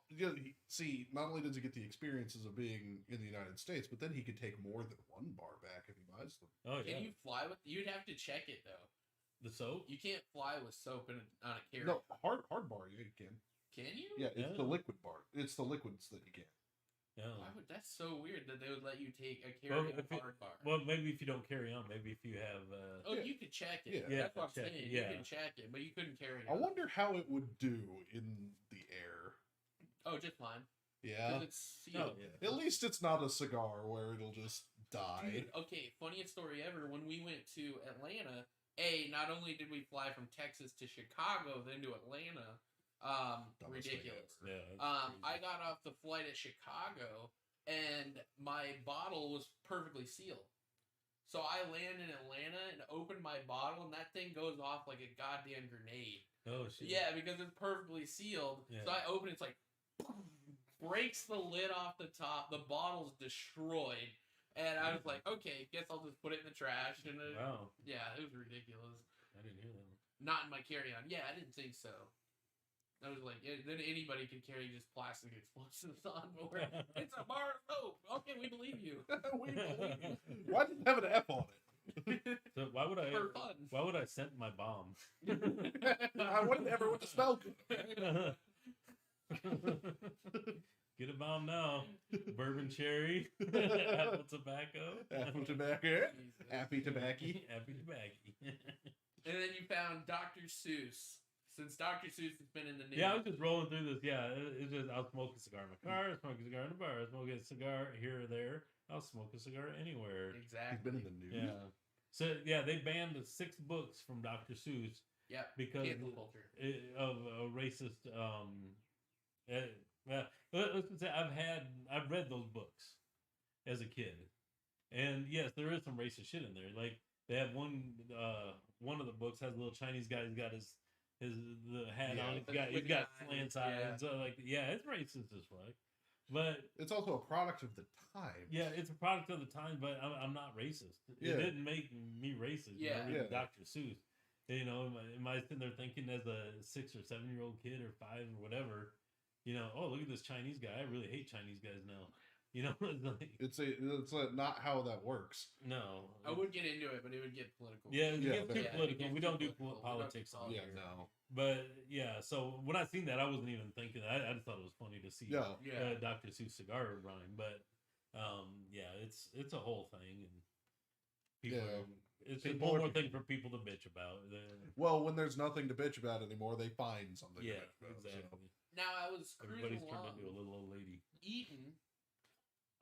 See, not only does he get the experiences of being in the United States, but then he could take more than one bar back if he buys them. Oh yeah. Can you fly with? You'd have to check it though. The soap? You can't fly with soap on a carry. No, hard bar you can. Can you? Yeah, it's Yeah. the liquid bar. It's the liquids that you can. Yeah. Why would that's so weird that they would let you take a carry on if it- hard bar? Well, maybe if you don't carry on, maybe if you have. Oh, Yeah. you could check it. Yeah. That's what I'm Check it, saying. yeah. You can check it, but you couldn't carry it. I wonder how it would do in the air. Oh, just fine. Yeah. Because it's sealed. Oh, yeah. At least it's not a cigar where it'll just die. Dude, okay, funniest story ever. When we went to Atlanta, not only did we fly from Texas to Chicago, then to Atlanta, Dumbest thing ridiculous. ever. Yeah. that's I crazy. got off the flight at Chicago, and my bottle was perfectly sealed. So I land in Atlanta and open my bottle, and that thing goes off like a goddamn grenade. Oh shit. Yeah, because it's perfectly sealed. Yeah. So I open it, it's like breaks the lid off the top. The bottle's destroyed. And I was like, okay, guess I'll just put it in the trash. And Wow. yeah, it was ridiculous. I didn't hear that one. Not in my carry-on. Yeah, I didn't think so. I was like, then anybody could carry just plastic explosives on board. It's a bar of soap. Okay, we believe you. We believe you. Why did it have an F on it? So why would I? For fun. Why would I scent my bomb? I wouldn't ever want to smell good. Get a bomb now. Bourbon cherry, apple tobacco, Apple tobacco. Jesus. Happy tobacco. happy tobacco. And then you found Dr. Seuss. Since Dr. Seuss has been in the news. Yeah, I was just rolling through this. Yeah, it's just I'll smoke a cigar in my car, I'll smoke a cigar in the bar, I'll smoke a cigar here or there. I'll smoke a cigar anywhere. He's Exactly. been in the news. Yeah. So yeah, they banned the 6 books from Dr. Seuss Yep. because Cancel culture. of a racist Yeah, let's just say I've read those books as a kid, and yes, there is some racist shit in there. Like they have one of the books has a little Chinese guy. He's got his the hat Yeah. on. With He's the got eyes, slants yeah. eyes. So like yeah, it's racist as fuck. But It's also a product of the time. yeah, it's a product of the time. But I'm not racist. Yeah. It didn't make me racist. You know, Yeah. reading Yeah. Dr. Seuss. You know, am I sitting there thinking as a 6 or 7 year old kid or 5 or whatever, you know, oh look at this Chinese guy. I really hate Chinese guys now. You know, it's like, It's not how that works. no. I would get into it, but it would get political. Yeah, it Yeah, gets too yeah, it political. gets We too don't do political. We don't politics do on Yeah, here. no. But yeah, so when I seen that, I wasn't even thinking. I just thought it was funny to see Yeah. Yeah. Dr. Seuss cigar rhyme. But yeah, it's a whole thing, and people. Yeah. It's People one are- more thing for people to bitch about. Well, when there's nothing to bitch about anymore, they find something Yeah, to bitch about. exactly. So. Now I was cruising Everybody's turned along, into a little old lady. Eaton.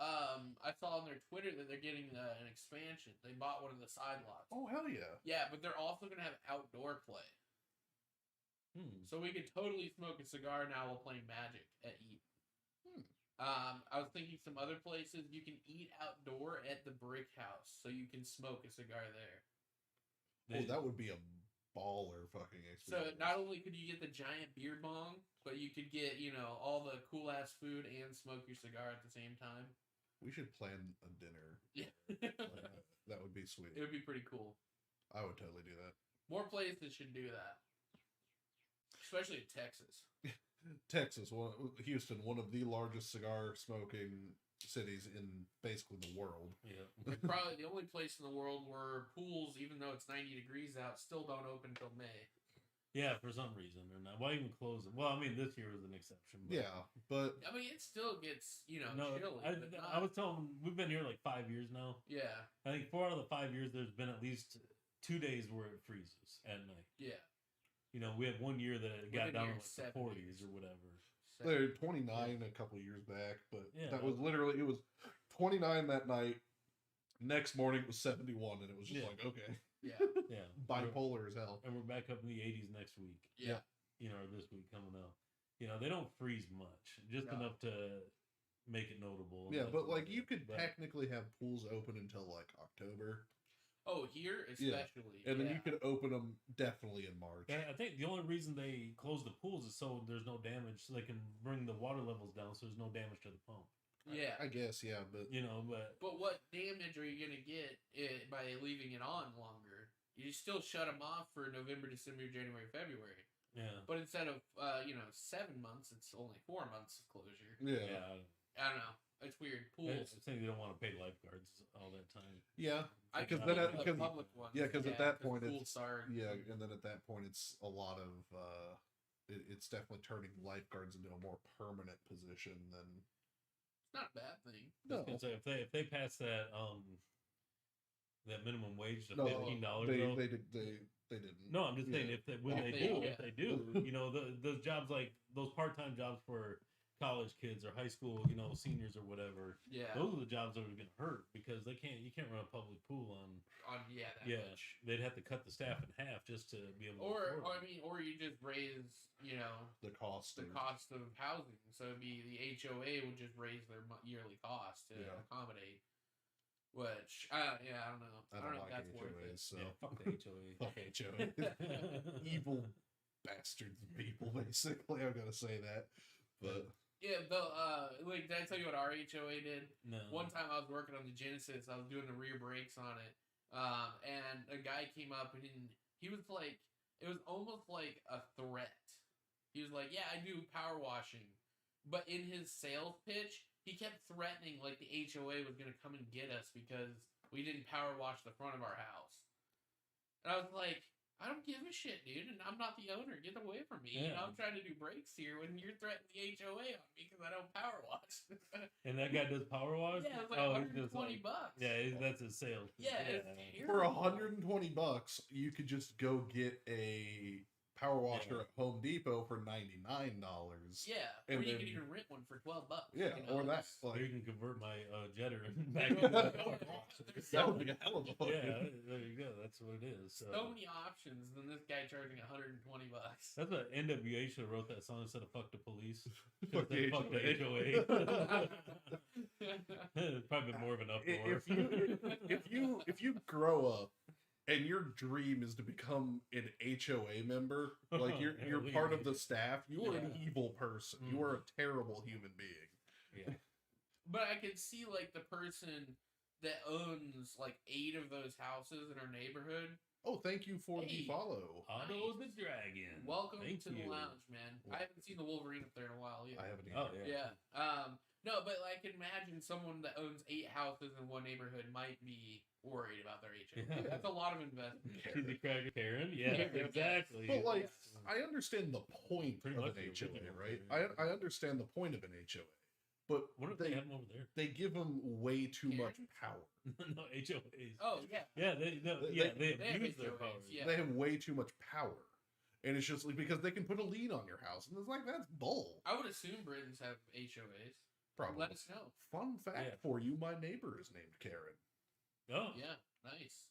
I saw on their Twitter that they're getting an expansion. They bought one of the side lots. Oh, hell yeah. Yeah, but they're also gonna have outdoor play. So we could totally smoke a cigar now while playing Magic at Eaton. I was thinking some other places you can eat outdoor at the Brick House, so you can smoke a cigar there. Oh, that would be a baller fucking So experience. not only could you get the giant beer bong, but you could get, you know, all the cool ass food and smoke your cigar at the same time. We should plan a dinner. Yeah. That would be sweet. It would be pretty cool. I would totally do that. More places should do that. Especially in Texas. Texas, Houston, one of the largest cigar smoking cities in basically the world. Yeah. Like probably the only place in the world where pools, even though it's 90 degrees out, still don't open until May. Yeah, for some reason or not. Why even close it? Well, I mean, this year was an exception. But Yeah, but I mean, it still gets, you know, no, chilly. I but not, was telling we've been here like 5 years now. yeah, I think 4 out of the 5 years there's been at least 2 days where it freezes at night. yeah. You know, we had 1 year that it got been down here to like the 7 40s years. or whatever. they're 29 a couple of years back, but Yeah, that was literally, it was 29 that night. Next morning it was 71, and it was just Yeah. like, okay, Yeah, Yeah, bipolar as hell. and we're back up in the 80s next week. yeah. You know, or this week coming up. You know, they don't freeze much, just No. enough to make it notable. Yeah, That's but about like you it. could But- technically have pools open until like October, Oh, here especially. and then yeah. you could open them definitely in March. I think the only reason they close the pools is so there's no damage, so they can bring the water levels down, so there's no damage to the pump. Yeah. I guess, yeah, but You know, but But what damage are you going to get by leaving it on longer? You still shut them off for November, December, January, February. yeah, But instead of 7 months, it's only 4 months of closure. yeah. I don't know. It's weird. I Pools. think they don't want to pay lifeguards all that time. yeah, I because could then think at- of because- public ones. yeah, 'cause at that point pools it's- start. yeah, and then at that point it's a lot of it's definitely turning lifeguards into a more permanent position than It's not a bad thing. no. And so if they pass that that minimum wage to No, $15, they didn't. no, I'm just saying Yeah. if they when If they they- do, yeah. if they do, you know, those jobs like those part-time jobs for college kids or high school, you know, seniors or whatever, Yeah. those are the jobs that are going to hurt because you can't run a public pool on. That much. They'd have to cut the staff in half just to be able to Or afford it. or you just raise, The cost the of cost of housing. So it'd be the HOA would just raise their yearly cost to Yeah. accommodate. Which I don't know. I don't know like if that's worth HOAs, it. so Yeah, fuck the HOA. fuck HOA. Evil bastards of people, basically. I'm gonna say that, but Yeah, though. Did I tell you what our HOA did? No. One time I was working on the Genesis, I was doing the rear brakes on it, and a guy came up and he was like, it was almost like a threat. He was like, "Yeah, I do power washing," but in his sales pitch, he kept threatening like the HOA was gonna come and get us because we didn't power wash the front of our house. And I was like, I don't give a shit, dude, and I'm not the owner. Get away from me. Yeah. I'm trying to do brakes here when you're threatening the HOA on me because I don't power wash. And that guy does power wash? Yeah, it was like he's just $120. like- Yeah, that's his sales. Yeah, it's for terrible. $120, you could just go get a power washer Yeah. at Home Depot for $99. Yeah, And or you then- can even rent one for $12. Yeah, you know, or that. it's- Or you Like, can convert my Jetter back into a power washer. that would be a hell of a fucking. Yeah, there you go. That's what it is. so many options than this guy charging $120. That's what NWA should have wrote that song instead of "Fuck the Police." Fuck the Fuck the HOA. HOA. It's probably been more of an uproar. If you grow up and your dream is to become an HOA member, like you're part of the staff, you are an Yeah. evil person. You are a terrible human being. Yeah. But I can see like the person that owns like 8 of those houses in our neighborhood. Oh, thank you for Hey. the follow. Otto the Dragon. Welcome Thank to the you. lounge, man. I haven't seen the Wolverine up there in a while either. I haven't Oh either. yeah. Yeah. No, but I can imagine someone that owns 8 houses in one neighborhood might be worried about their HOA. Yeah. That's a lot of investment. Cheesy cracker Karen. Yeah, Karen, exactly. But like, Yes. I understand the point Pretty of much an the HOA, original, right? yeah. I understand the point of an HOA, but what if they have them over there? they give them way too much Karens? power. No HOAs. Oh yeah. Yeah, they they have abuse their HOAs, power. yeah. They have way too much power, and it's just like because they can put a lien on your house, and it's like that's bull. I would assume Britons have HOAs. Probably. Let us know. Fun fact Yeah. for you: my neighbor is named Karen. Oh, Yeah, nice.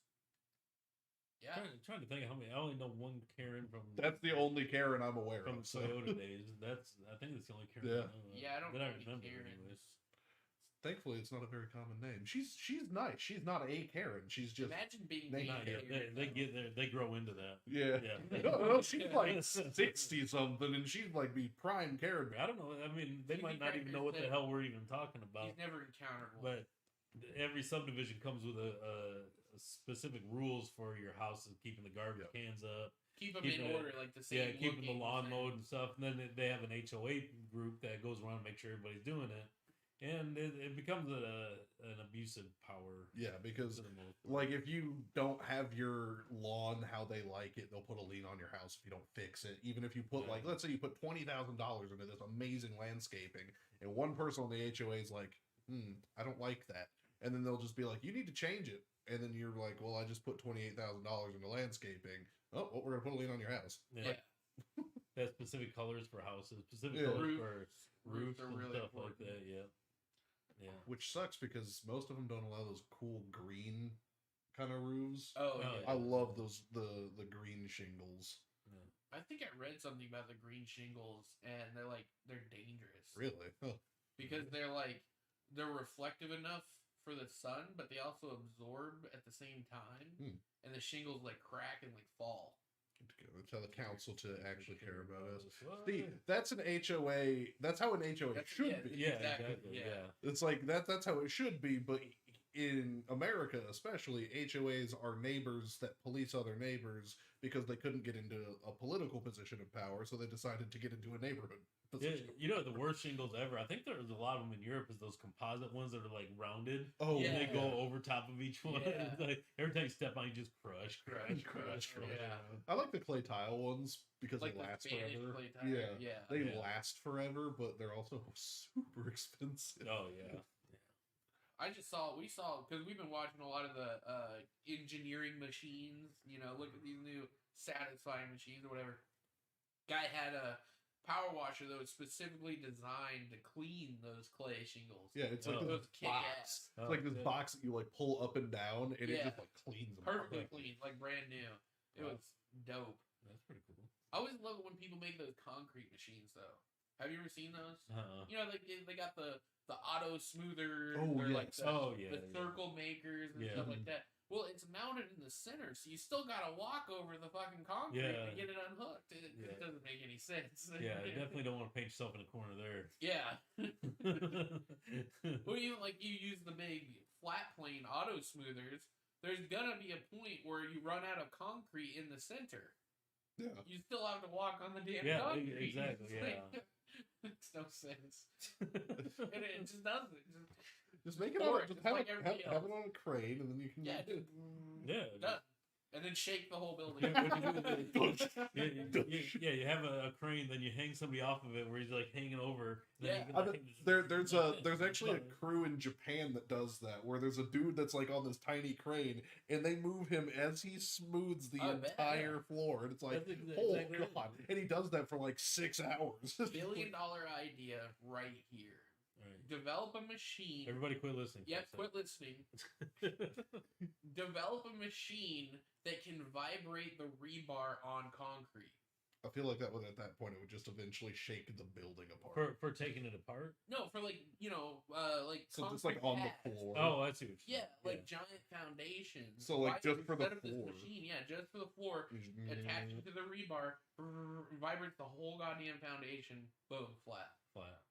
Yeah. trying to think of how many. I only know one Karen from That's the only Karen I'm aware from of. So. Toyota days. I think that's the only Karen. Yeah. I know of, Yeah, I don't that know I any remember. Karens. Anyways. Thankfully, it's not a very common name. She's nice. She's not a Karen. She's just Imagine being They- named Not yet. Karen, They though. get there. They grow into that. yeah. Yeah. No, she's like 60 something, and she's like be prime Karen. I don't know. I mean, they Cheesy might not even know what the crackers hell we're even talking about. He's never encountered one. But every subdivision comes with a specific rules for your house, and keeping the garbage cans up, keep them keeping in it- order, like the same. yeah, keeping the looking, lawn same- mowed and stuff. And then they have an HOA group that goes around and make sure everybody's doing it, and it becomes an abusive power. Yeah, because For the most part. like if you don't have your lawn how they like it, they'll put a lien on your house if you don't fix it. Even if you put Yeah. like, let's say you put $20,000 into this amazing landscaping, and one person on the HOA is like, I don't like that, and then they'll just be like, you need to change it, and then you're like, well, I just put $28,000 into landscaping. Oh, well, we're gonna put a lien on your house. Yeah. Yeah. They have specific colors for houses, specific Yeah. colors Roofs. for roofs Roofs are and really stuff like important. that. Yeah. Yeah. Which sucks because most of them don't allow those cool green kind of roofs. Oh, Oh, yeah. I love those the green shingles. I think I read something about the green shingles, and they're dangerous. Really? Huh. Because they're reflective enough for the sun, but they also absorb at the same time, and the shingles like crack and like fall. Tell the council to actually care about us. What? See, that's an HOA. That's how an HOA That's- should yeah, be. Yeah, Exactly, exactly. yeah. Yeah. It's like that's how it should be. But in America, especially, HOAs are neighbors that police other neighbors because they couldn't get into a political position of power, so they decided to get into a neighborhood Yeah, position. you know the worst shingles ever. I think there's a lot of them in Europe. Is those composite ones that are like rounded, Oh, Yeah. and they go over top of each one. Yeah. It's like every time you step on, you just crush. Crush. Yeah. I like the clay tile ones because Like they the last Spanish forever. clay tile, Yeah, yeah. they Yeah. last forever, but they're also super expensive. Oh yeah. We saw, because we've been watching a lot of the engineering machines, look at these new satisfying machines or whatever. Guy had a power washer that was specifically designed to clean those clay shingles. Yeah, it's like Oh. this Those kick box. ass. It's like this yeah. box that you like pull up and down, and it Yeah. just like cleans them Perfectly perfectly. clean, like brand new. It Wow. was dope. That's pretty cool. I always love it when people make those concrete machines, though. Have you ever seen those? They got the auto smoothers, Oh, or like yes. the, Oh, yeah, the yeah. circle makers and Yeah. stuff like that. Well, it's mounted in the center, so you still gotta walk over the fucking concrete Yeah. to get it unhooked. It Yeah. doesn't make any sense. Yeah, you definitely don't want to paint yourself in a corner there. Yeah. Well, even like you use the big flat plane auto smoothers, there's gonna be a point where you run out of concrete in the center. Yeah. You still have to walk on the damn Yeah, concrete. exactly, It's like- yeah. makes no sense. And it just doesn't. Just make it Or on. Just it's have, like it, have, everything have else. it on a crane, and then you can. Yeah, dude. Yeah. Done. and then shake the whole building. You have a crane, then you hang somebody off of it where he's like hanging over. And then Yeah. you can, I like, bet there's actually a crew in Japan that does that, where there's a dude that's like on this tiny crane, and they move him as he smooths the I bet, entire floor, and it's like, That's oh exactly right. god, and he does that for like 6 hours. $1 billion idea right here. Right. Develop a machine. Everybody quit listening. Yep, quit listening. Develop a machine that can vibrate the rebar on concrete. I feel like that would, at that point, it would just eventually shake the building apart. for taking it apart. No, for like, like So just like on concrete the pads. floor. Oh, I see what you're Yeah, saying. like giant foundations. So, like, just for the instead of this floor. machine, yeah, just for the floor, attach it to the rebar, vibrates the whole goddamn foundation, boom, flat. Flat.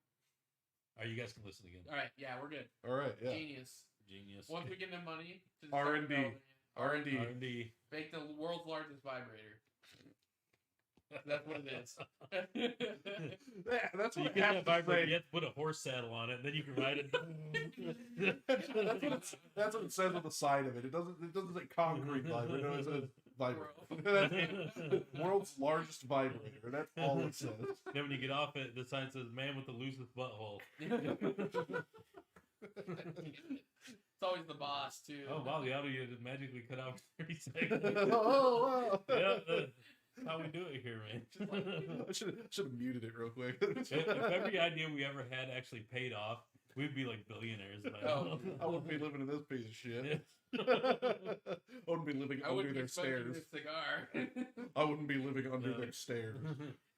All right, you guys can listen again. All right, yeah, we're good. All right, yeah. Genius. Genius. Once we get the money, to R&D. R&D. R&D. make the world's largest vibrator. That's what it is. Yeah, that's So you what can it have has to vibrator, say. you have to put a horse saddle on it, and then you can ride it. That's what it says on the side of it. It doesn't say concrete vibrator. It says vibrator. World's largest vibrator. That's all it says. Then when you get off it, the sign says "Man with the loosest butthole." It's always the boss too. Oh wow, the audio just magically cut out for 30 seconds. Oh, wow. Yeah, that's how we do it here, man. Just like, I should have muted it real quick. If every idea we ever had actually paid off, we'd be like billionaires by now. I wouldn't be living in this piece of shit. Yeah. I wouldn't be living I under wouldn't their be smoking stairs. this cigar. I wouldn't be living under No. their stairs.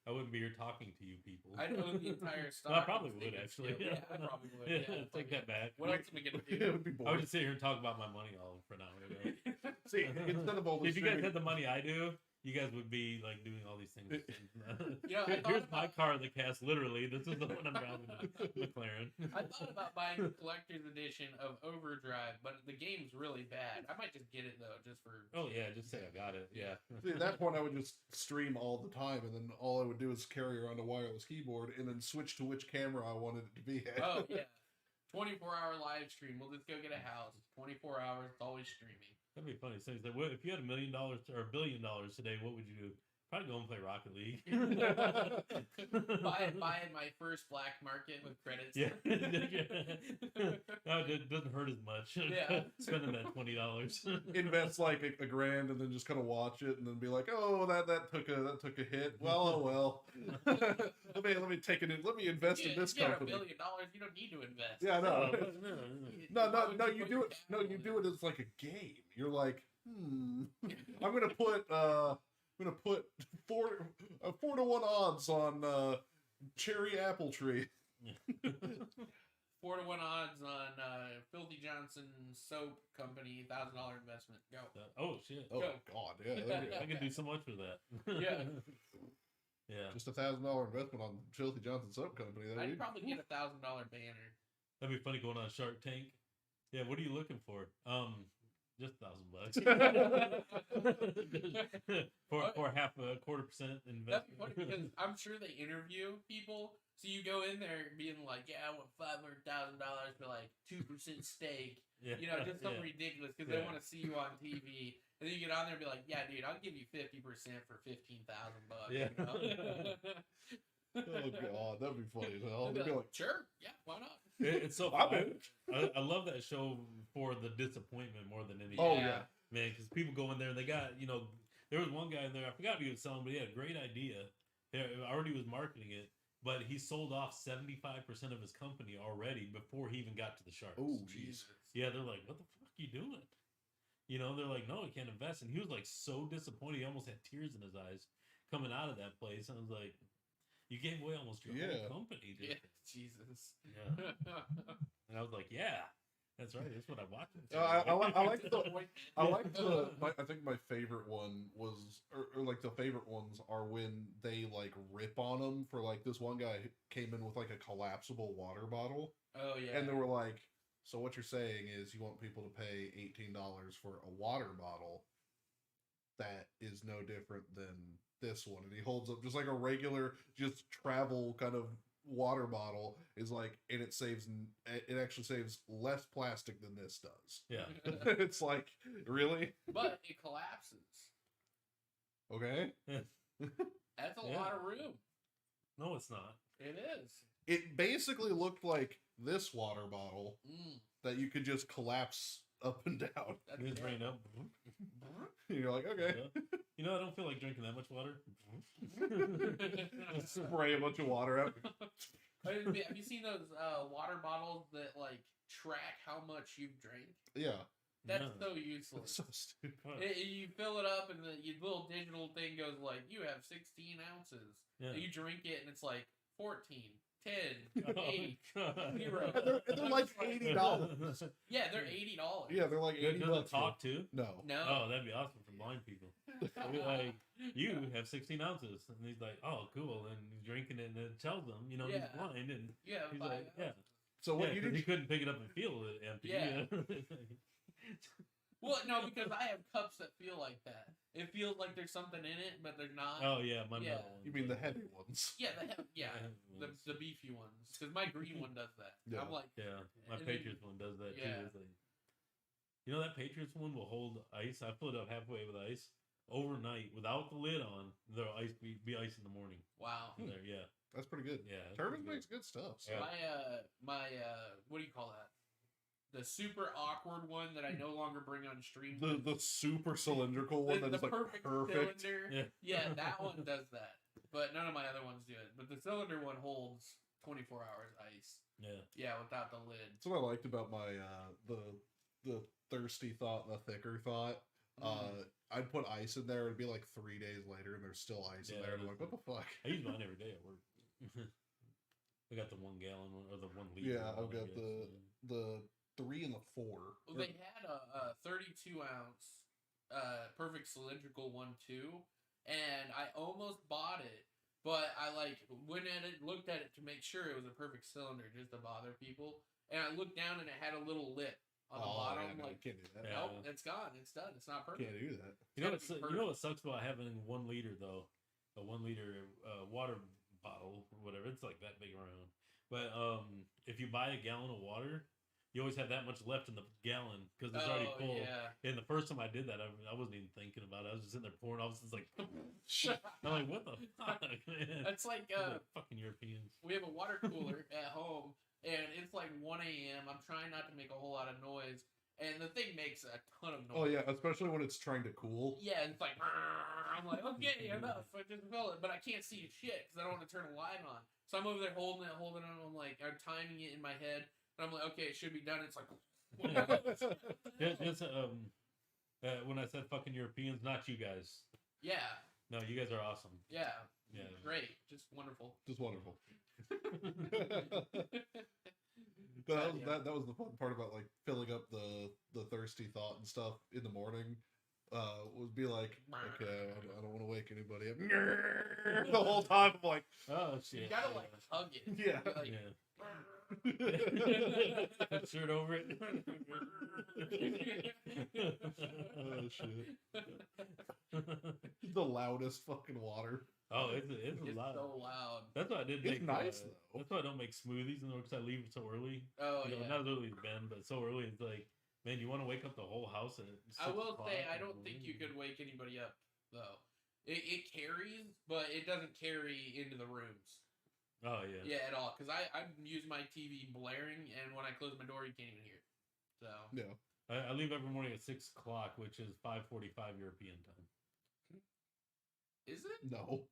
I wouldn't be here talking to you people. I'd own the entire stock. Well, I probably of would Sneakers. actually. Yeah, I probably would. Yeah, Yeah, take that back. What else am I gonna It do? would be I would boring. just sit here and talk about my money all for an hour. See, instead of all this If you guys streaming- had the money I do, you guys would be like doing all these things. You know, I thought Here's my about- car in the cast. Literally, this is the one I'm driving, McLaren. I thought about buying the collector's edition of Overdrive, but the game's really bad. I might just get it though, just for. Oh yeah, just say I got it. Yeah. See, at that point, I would just stream all the time, and then all I would do is carry around a wireless keyboard, and then switch to which camera I wanted it to be at. Oh yeah, 24-hour live stream. We'll just go get a house. 24 hours. It's always streaming. That'd be funny. So he's like, "What if you had $1 million or $1 billion today? What would you do?" Probably go and play Rocket League. buy my first black market with credits. Yeah. No, it doesn't hurt as much. Yeah. Spending that $20. Invest like a grand, and then just kind of watch it, and then be like, "Oh, that took a hit. Well, oh well. let me take it. Let me invest in this you got $1 company." billion. You don't need to invest. Yeah, no. No, Why would you put do your it. No, you capital do it as like a game. You're like, I'm gonna put 4 to 1 odds on cherry apple tree. 4 to 1 odds on Filthy Johnson Soap Company $1,000 investment. Go. Oh shit! Oh Go. God, yeah. I could do so much with that. Yeah. Yeah. Just $1,000 investment on Filthy Johnson Soap Company. I'd probably get a $1,000 banner. That'd be funny going on Shark Tank. Yeah. What are you looking for? Just $1,000 for half a 1/4% That'd be investment. funny because I'm sure they interview people. So you go in there being like, yeah, I want $500,000 for like 2% stake. Yeah. You know, just something Yeah. ridiculous because they Yeah. want to see you on TV. And then you get on there and be like, yeah, dude, I'll give you 50% for $15,000. Yeah. You know? Oh God, that'd be funny as hell. They'd They'd be be like, like, sure, yeah, why not? It's so I'm fun. in. I love that show for the disappointment more than anything. "Oh yeah, Man, because people go in there and they got, there was one guy in there, I forgot what he was selling, but he had a great idea. He already was marketing it, but he sold off 75% of his company already before he even got to the Sharks. oh jeez." Yeah, they're like, what the fuck are you doing? They're like, no, he can't invest. And he was like so disappointed. He almost had tears in his eyes coming out of that place. And I was like, you gave away almost your Yeah. whole company, dude. Yeah, Jesus. Yeah. And I was like, yeah, that's right. That's what I watched. I like the. I like the. I think my favorite one was, or like the favorite ones are when they like rip on them for like this one guy came in with like a collapsible water bottle, Oh, yeah. and they were like, "So what you're saying is you want people to pay $18 for a water bottle that is no different than this one?" And he holds up just like a regular, just travel kind of water bottle is like, and it actually saves less plastic than this does. Yeah. It's like, really? But it collapses. Okay. That's a Yeah. lot of room. No, it's not. It is. It basically looked like this water bottle that you could just collapse up and down. That's Just bring it up. You're like, okay. Yeah. You know, I don't feel like drinking that much water. Just spray a bunch of water out. Have you seen those water bottles that like track how much you've drank? Yeah. That's No. so That's useless. so stupid. You fill it up and the little digital thing goes like, you have 16 ounces. Yeah. You drink it and it's like 14, 10, Oh, 8, God. 0. They're like $80. Yeah, they're $80. Yeah, they're like Does 80 it bucks. talk too? No. No. Oh, that'd be awesome for blind people. It'd be like, you have 16 ounces. And he's like, oh, cool. And he's drinking it and it tells him, you know, Yeah. he's blind. And Yeah, he's 5 like, yeah. ounces. So what Yeah, you 'cause did? he couldn't pick it up and feel it empty. Yeah. Well, no, because I have cups that feel like that. It feels like there's something in it, but there's not. Oh, yeah. My Yeah. metal ones. You mean the heavy ones? Yeah, The heavy the ones. beefy ones. Because my green one does that. Yeah. I'm like, Yeah, my And then- Patriots one does that Yeah. too. It's like, you know that Patriots one will hold ice. I fill it up halfway with ice overnight without the lid on. There'll be ice in the morning. wow. There, yeah, That's pretty good. yeah. that's Turbines pretty makes good stuff. So. Yeah. My what do you call that? The super awkward one that I no longer bring on stream. The super cylindrical one that is like perfect. cylinder. Yeah. That one does that. But none of my other ones do it. But the cylinder one holds 24 hours ice. Yeah. Yeah, without the lid. That's what I liked about my the thirsty thought and the thicker thought. I'd put ice in there. It'd be like 3 days later, and there's still ice in Yeah, there. And I'm like, what the fuck? I use mine every day at work. I got the 1 gallon one or the 1 liter. Yeah, one, I've I got guess. the 3 and the 4. Well, they had a 32 ounce perfect cylindrical one too, and I almost bought it, but I like went at it, looked at it to make sure it was a perfect cylinder, just to bother people. And I looked down and it had a little lip on the bottom. Yeah, no, like, you can't do that. Yeah. nope, it's gone. It's done. It's not perfect. Can't do that. You know, It's gotta be you know what sucks about having 1 liter though, a 1 liter water bottle or whatever. It's like that big around. But if you buy a gallon of water, you always have that much left in the gallon because it's already full. Yeah. And the first time I did that, I wasn't even thinking about it. I was just sitting there pouring. I was just like, I'm like, what the fuck, man? It's like These are fucking Europeans. we have a water cooler at home, and it's like 1 a.m. I'm trying not to make a whole lot of noise, and the thing makes a ton of noise. Oh yeah, especially when it's trying to cool. Yeah, it's like, I'm like, okay, enough. I just fill it. But I can't see shit because I don't want to turn the light on. So I'm over there holding it. I'm like, I'm timing it in my head. And I'm like, okay, it should be done. It's like, Just, when I said fucking Europeans, not you guys. yeah, No, you guys are awesome. yeah, Yeah. great, just wonderful. Just wonderful. That was the fun part about like filling up the thirsty thought and stuff in the morning. Would be like, okay, I don't want to wake anybody up. The whole time I'm like, Oh shit. You gotta like hug it. Yeah. Like, Yeah. Shirt over it. oh shit. The loudest fucking water. Oh, it's it's loud. so loud. That's why I did It's make. nice, though. That's why I don't make smoothies, because I leave it so early. Oh You know, yeah. not as early as Ben, but so early. It's like, man, you want to wake up the whole house at 6 I will o'clock say, I in the don't think you morning? could wake anybody up though. It carries, but it doesn't carry into the rooms. Oh yeah. Yeah, at all. Because I use my TV blaring, and when I close my door, you can't even hear it. So Yeah. I leave every morning at 6 o'clock, which is 5:45 European time. is it? No.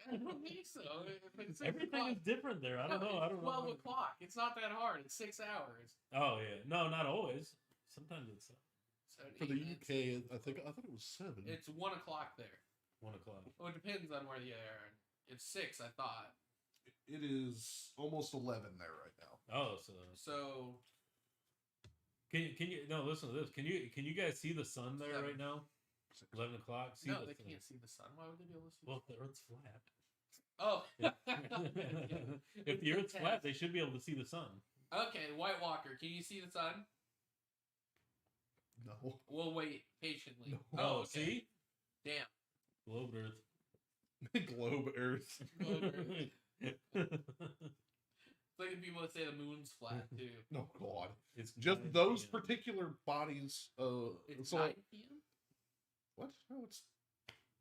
I don't think so. If it's 6 Everything o'clock- is different there. I don't know. No, I it's don't know. 12 o'clock. It's not that hard. It's 6 hours. Oh yeah. No, not always. Sometimes it's So For the 8 minutes. UK, I thought it was 7. It's 1 o'clock there. 1 o'clock. Well, it depends on where you are. It's 6, I thought. It is almost 11 there right now. Oh, so So can you no listen to this? Can you guys see the sun there 7. right now? 11 o'clock. See no, the they sun. can't see the sun. Why would they be able to see? Well, the Earth's flat. Oh. If the Earth's flat, they should be able to see the sun. Okay, White Walker, can you see the sun? No. We'll wait patiently. No. Oh, Oh, okay. see, Damn. globe Earth. Globe Earth. Globe Earth. It's like the people that say the moon's flat too. No, God. It's Just 9 those p.m. particular bodies. It's So 9 p.m. what?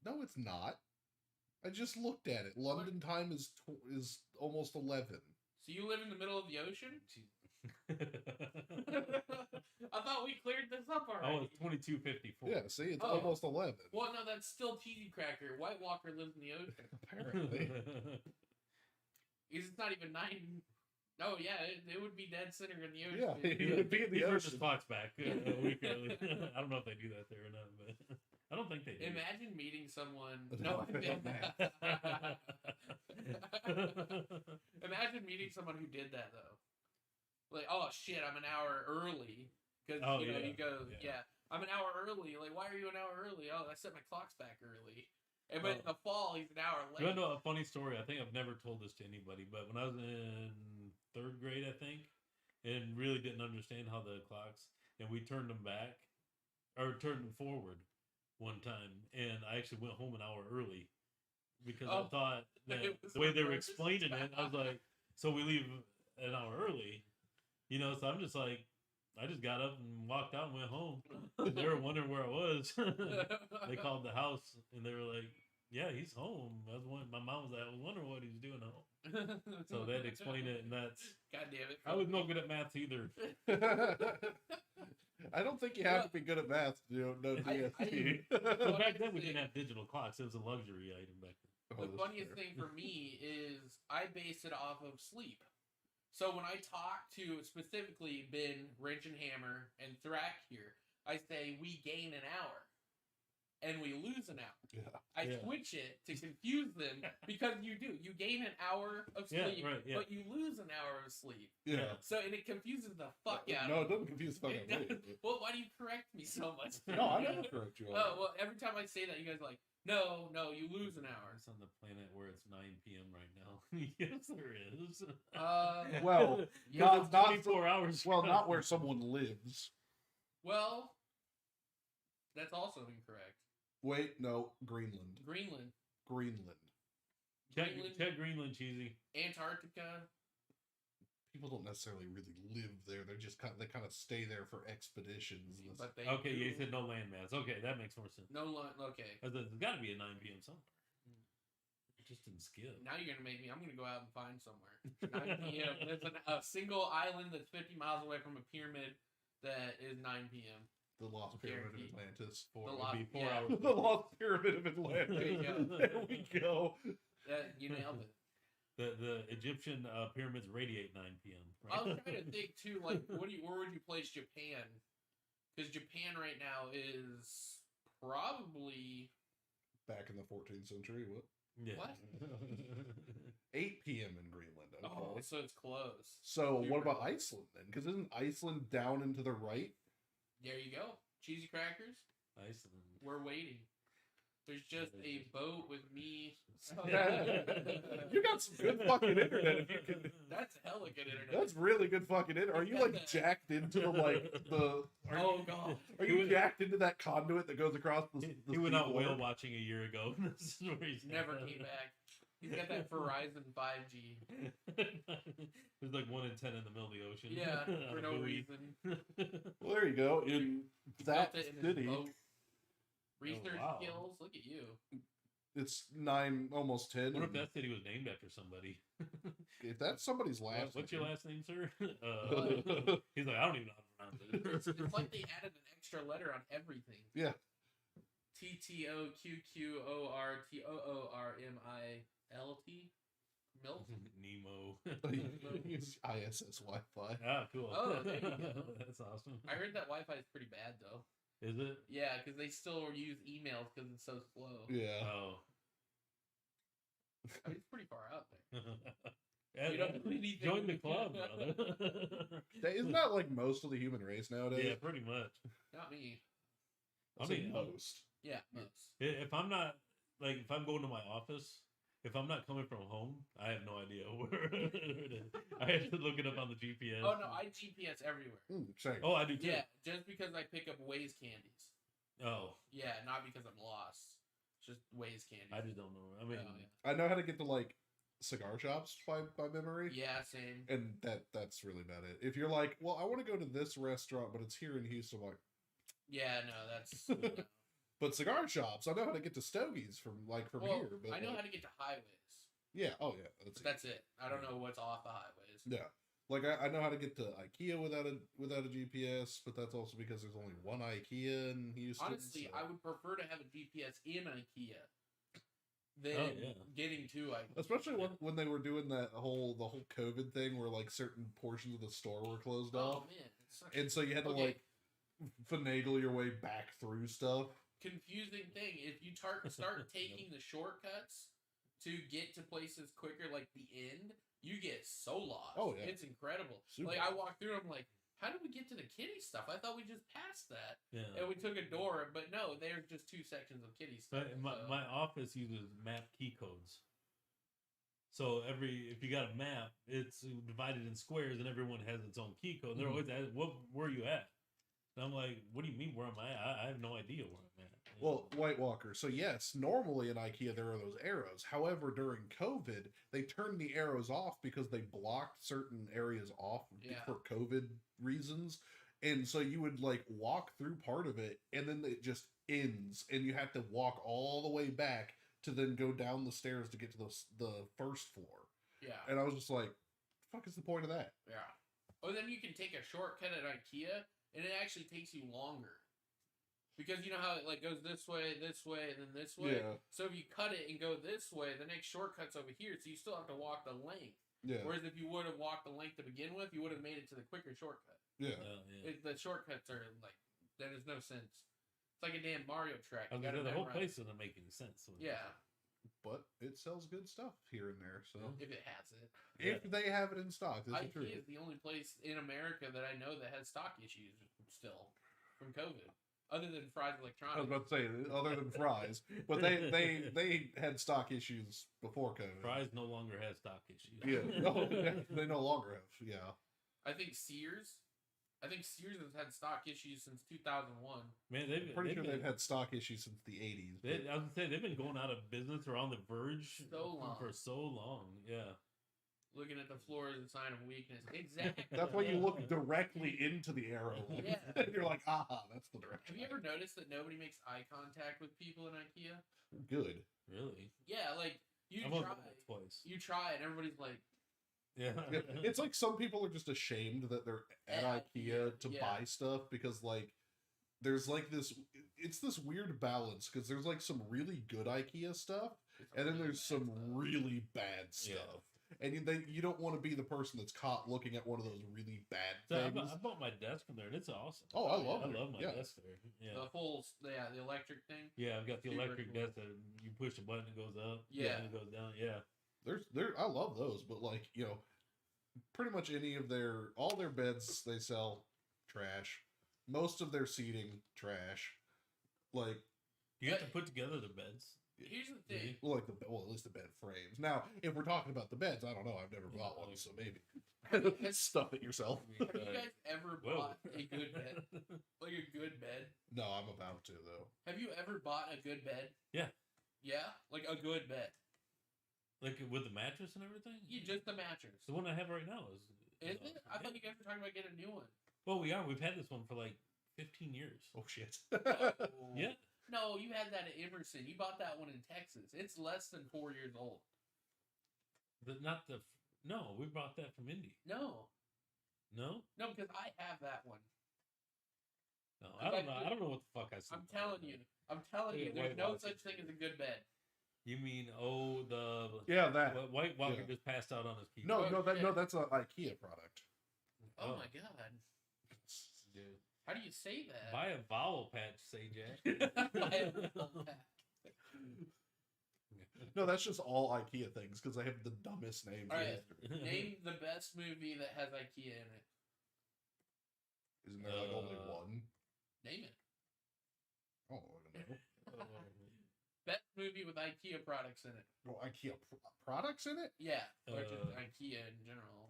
No, it's not. I just looked at it. London time is almost 11. So you live in the middle of the ocean? I thought we cleared this up already. Oh, it's 22:54. Yeah, see, it's Oh. almost 11. Well, no, that's still cheesy cracker. White Walker lives in the ocean. Apparently. It's not even 9. Oh yeah, it would be dead center in the ocean. Yeah, it would be in the He turned his ocean. clock's back a week early. I don't know if they do that there or not, but I don't think they do. Imagine meeting someone. No, No, I don't imagine meeting someone who did that though. Like, oh shit, I'm an hour early because Oh, you know yeah, you go, yeah. I'm an hour early. Like, why are you an hour early? Oh, I set my clocks back early. And but in the fall, he's an hour late. You know a funny story? I think I've never told this to anybody, but when I was in 3rd grade, I think, and really didn't understand how the clocks, and we turned them back, or turned them forward one time, and I actually went home an hour early because I thought that It was the way they were reversed. explaining it, I was like, so we leave an hour early, you know, so I'm just like, I just got up and walked out and went home. They were wondering where I was. They called the house and they were like, yeah, he's home. My mom was like, I was wondering what he was doing at home. So they had to explain it, and that's. God damn it. I was no good at math either. I don't think you have to be good at math to know DST. So back then we didn't have digital clocks. It was a luxury item back then. Oh, The that's funniest fair. thing for me is I base it off of sleep. So when I talk to specifically Ben, Wrench and Hammer, and Thrack here, I say we gain an hour and we lose an hour. Yeah. I Yeah. switch it to confuse them because you do. You gain an hour of Yeah, sleep, right, yeah. but you lose an hour of sleep. Yeah. So and it confuses the fuck out No, of it doesn't confuse the fuck It out of me. doesn't- Well, why do you correct me so much? No, I never correct you on Oh, that. well, every time I say that, you guys are like, no, you lose an hour. It's on the planet where it's 9 p.m. right now. Yes, there is. Well, yeah, not- It's not 24 hours. Well, not where someone lives. well, that's also incorrect. Wait, no, Greenland. Greenland, Greenland. Check Greenland, cheesy. Antarctica. People don't necessarily really live there. They just kind of stay there for expeditions. And But they Okay, do- you said no landmass. Okay, that makes more sense. Okay. There's got to be a 9 p.m. somewhere. It just didn't skip. Now you're gonna make me. I'm gonna go out and find somewhere. 9 p.m. There's a single island that's 50 miles away from a pyramid that is 9 p.m. the Lost Pyramid of Guaranteed. Atlantis. The It'd lost- be 4 yeah. hours. The Lost Pyramid of Atlantis. There you go. There we go. You nailed it. The Egyptian pyramids radiate 9 p.m. I was trying to think too. Like, where would you place Japan? Because Japan right now is probably Back in the 14th century, what? Yeah. What? 8 p.m. in Greenland. Okay. oh, so it's close. So You're what about right. Iceland then? Because isn't Iceland down and to the right? There you go. Cheesy crackers. Iceland. We're waiting. There's just a boat with me. You got some good fucking internet. If you can. That's hella good internet. That's really good fucking internet. Are you like jacked into the Oh god. Are you jacked into that conduit that goes across the? He went out seafloor? whale watching a year ago. This is where he's Never came back. He's got that Verizon 5G. There's like 1 in 10 in the middle of the ocean. Yeah, On for a no buoy. reason. Well, there you go. In He that built it in his city, boat. Research wow. skills. Look at you. it's 9, almost 10. What if that city was named after somebody? If that's somebody's last. What's your name. last name, sir? He's like, I don't even know how to pronounce it. It's like they added an extra letter on everything. Yeah. TTOQQORTOORMILT. Milk. Nemo. Use ISS Wi-Fi. Ah, cool. Oh, there you go. That's awesome. I heard that Wi-Fi is pretty bad though. Is it? Yeah, because they still use emails because it's so slow. Yeah. Oh. I mean, it's pretty far out there. Yeah, We don't do anything. join the club, brother. Isn't that like most of the human race nowadays? Yeah, pretty much. Not me. I I'd say mean, most. Yeah, most. if I'm not like, if I'm going to my office, if I'm not coming from home, I have no idea where it is. I have to look it up on the GPS. Oh no, I GPS everywhere. Same. Oh, I do too. Yeah, just because I pick up Waze candies. Oh, Yeah, not because I'm lost. It's just Waze candies. I just don't know. I mean, Oh, yeah. I know how to get to like cigar shops by memory. Yeah, same. And that's really about it. If you're like, well, I want to go to this restaurant, but it's here in Houston, I'm like, Yeah, no, that's. No. but cigar shops, I know how to get to Stogies from Well, here. But I know how to get to highways. Yeah. Oh yeah. But that's it. I don't know what's off the highways. Yeah. Like I know how to get to IKEA without a GPS, but that's also because there's only one IKEA in Houston. Honestly, so. I would prefer to have a GPS in IKEA than getting to IKEA. Especially when they were doing the whole COVID thing where like certain portions of the store were closed off. Oh man, and so you had to like finagle your way back through stuff. Confusing thing. If you start taking the shortcuts to get to places quicker, like the end, you get so lost. Oh yeah, it's incredible. Super. Like I walk through, I'm like, how did we get to the kitty stuff? I thought we just passed that. Yeah. And we took a door, but no, there's just 2 sections of kitty stuff. My office uses map key codes. So if you got a map, it's divided in squares, and everyone has its own key code. And they're always asking, where are you at? And I'm like, what do you mean, where am I at? I have no idea where I'm at. Well, White Walker. So yes, normally in IKEA there are those arrows. However, during COVID, they turned the arrows off because they blocked certain areas off for COVID reasons. And so you would like walk through part of it, and then it just ends, and you have to walk all the way back to then go down the stairs to get to the first floor. Yeah. And I was just like, the fuck is the point of that? Yeah. Oh, then you can take a shortcut at IKEA, and it actually takes you longer. Because you know how it like goes this way, and then this way? Yeah. So if you cut it and go this way, the next shortcut's over here, so you still have to walk the length. Yeah. Whereas if you would have walked the length to begin with, you would have made it to the quicker shortcut. Yeah. The shortcuts are like, there is no sense. It's like a damn Mario track. The whole place doesn't make any sense. Yeah. But it sells good stuff here and there, so if it has it, if they have it in stock, IKEA is the only place in America that I know that has stock issues still from COVID, other than Fry's Electronics. I was about to say other than Fry's, but they had stock issues before COVID. Fry's no longer has stock issues. Yeah, they no longer have. Yeah, I think Sears has had stock issues since 2001. Man, I'm pretty sure they've had stock issues since the 80s. I was gonna say they've been going out of business or on the verge for so long. Yeah. Looking at the floor is a sign of weakness. Exactly. That's why you look directly into the arrow. Yeah. You're like, that's the direction. Have you ever noticed that nobody makes eye contact with people in IKEA? Good. Really? Yeah, like you try, and everybody's like. Yeah. It's like some people are just ashamed that they're at IKEA to buy stuff because like there's like this weird balance because there's like some really good IKEA stuff and then there's some really bad stuff. And you don't want to be the person that's caught looking at one of those really bad things. I bought my desk from there and it's awesome. Oh, I love my desk there. Yeah. The electric thing. Yeah, I've got the electric desk that you push a button, it goes up. Yeah, it goes down. Yeah. I love those, but like, you know, pretty much all their beds they sell trash. Most of their seating trash. Like you have to put together the beds. Here's the thing. Well, at least the bed frames. Now, if we're talking about the beds, I don't know. I've never bought one, so maybe stuff it yourself. Have you guys ever bought a good bed? Like a good bed? No, I'm about to though. Have you ever bought a good bed? Yeah. Yeah, like a good bed. Like with the mattress and everything? Yeah, just the mattress. The one I have right now is it? I thought you guys were talking about getting a new one. Well, we are. We've had this one for like 15 years. Oh shit. Yeah. No, you had that at Emerson. You bought that one in Texas. It's less than 4 years old. No, we bought that from Indy. No, because I have that one. No, I don't know. I don't know what the fuck I said. I'm telling you. There's no such thing as a good bed. You mean that White Walker just passed out on his key? No, that's an IKEA product. Oh my god. Dude. How do you say that? Buy a vowel patch, say Jack. Buy a vowel patch. No, that's just all IKEA things because they have the dumbest names. All right. Name the best movie that has IKEA in it. Isn't there like only one? Name it. Oh, I don't know. Best movie with IKEA products in it. Well, IKEA products in it? Yeah, or just IKEA in general.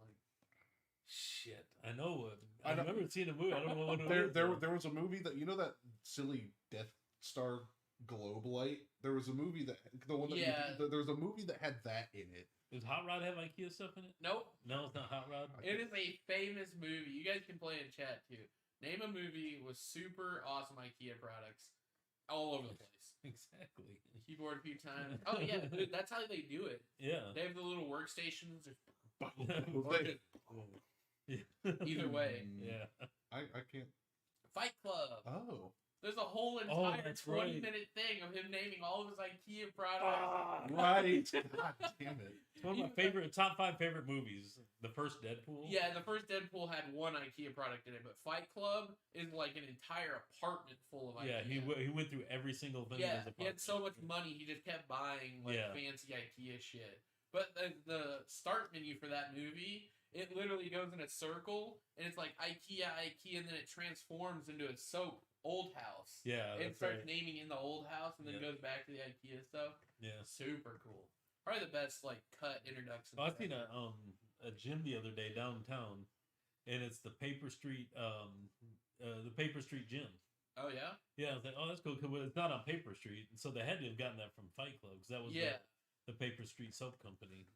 Shit, I know. I remember seeing a movie. I don't know what there was a movie that that silly Death Star Globe Light. There was a movie that the one that Yeah. there was a movie that had that in it. Does Hot Rod have IKEA stuff in it? Nope. No, it's not Hot Rod. It is a famous movie. You guys can play in chat too. Name a movie with super awesome IKEA products all over the place. Exactly. Keyboard a few times. Oh yeah, dude, that's how they do it. Yeah. They have the little workstations. They- Either way. Yeah. I can't. Fight Club. Oh, There's a whole Oh, entire that's 20-minute thing of him naming all of his IKEA products. right. God damn it. It's one of my top 5 favorite movies. The first Deadpool. Yeah, the first Deadpool had one IKEA product in it, but Fight Club is like an entire apartment full of IKEA. Yeah, he went through every single thing. Yeah, in his he had so much apartment. money, he just kept buying like Yeah. fancy IKEA shit. But the start menu for that movie, it literally goes in a circle, and it's like IKEA, and then it transforms into a soap old house. Yeah, It that's starts right. naming in the old house, and then Yeah. goes back to the IKEA stuff. Yeah. Super cool. Probably the best like cut introduction. Well, I seen a gym the other day downtown, and it's the Paper Street gym. Oh yeah. Yeah, I was like, oh, that's cool. 'Cause it's not on Paper Street, and so they had to have gotten that from Fight Club, 'cause that was Yeah. the Paper Street soap company.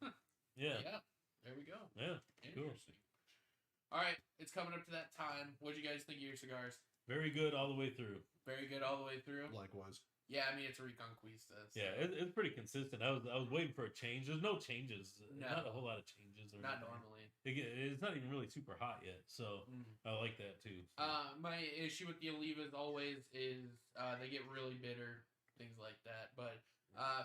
Yeah, Yeah. There we go. yeah, cool. Interesting. All right, it's coming up to that time. What do you guys think of your cigars? Very good all the way through. Very good all the way through. Likewise. Yeah, I mean it's Reconquista. So Yeah, it's pretty consistent. I was waiting for a change. There's no changes. No. Not a whole lot of changes. Or not anything. normally. It's not even really super hot yet, so I like that too. So. My issue with the Olivas always is they get really bitter, things like that. But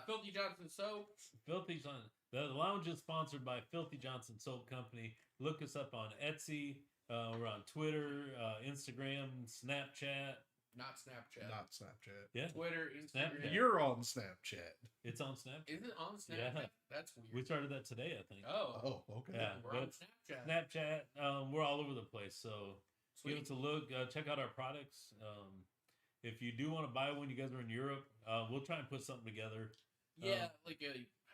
Filthy Johnson soap. Filthy Johnson. The lounge is sponsored by Filthy Johnson Soap Company. Look us up on Etsy. We're on Twitter, Instagram, Snapchat. Not Snapchat. Not Snapchat. Yeah, Twitter, Instagram. Snapchat. You're on Snapchat. it's on Snapchat. Is it on Snapchat? Yeah. That's weird. We started that today, I think. Oh, Oh, okay. Yeah. we're on but Snapchat. Snapchat. We're all over the place, so Sweet. give us a look. Check out our products. If you do want to buy one, you guys are in Europe. We'll try and put something together. Yeah, like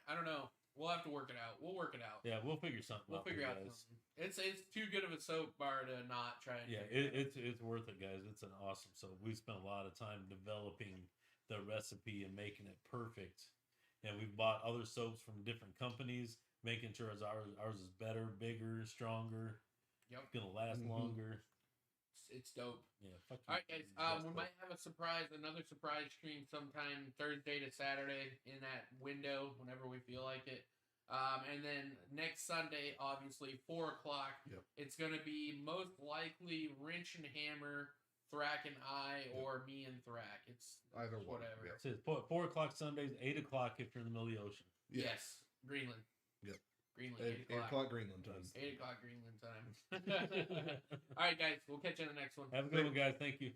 I don't know. We'll have to work it out. We'll work it out. Yeah, we'll figure something We'll out. for figure you out guys. something. It's too good of a soap bar to not try and. Yeah, figure it out. it's worth it, guys. It's an awesome soap. We spent a lot of time developing the recipe and making it perfect. And we've bought other soaps from different companies, making sure ours is better, bigger, stronger. Yep. It's gonna last Mhm. longer. It's dope. Yeah. Fuck All right, you. guys. That's We dope. might have another surprise stream sometime Thursday to Saturday in that window whenever we feel like it. And then next Sunday, obviously 4:00. Yep. It's gonna be most likely Wrench and Hammer, Thrack and I, or me and Thrack. It's Either one. whatever. Yeah. It says 4 o'clock Sundays, 8 o'clock if you're in the middle of the ocean. Yeah. Yes, Greenland. Yep. Greenland. 8 o'clock Greenland time. 8 o'clock Greenland time. All right, guys. We'll catch you on the next one. Have a good one, guys. Thank you.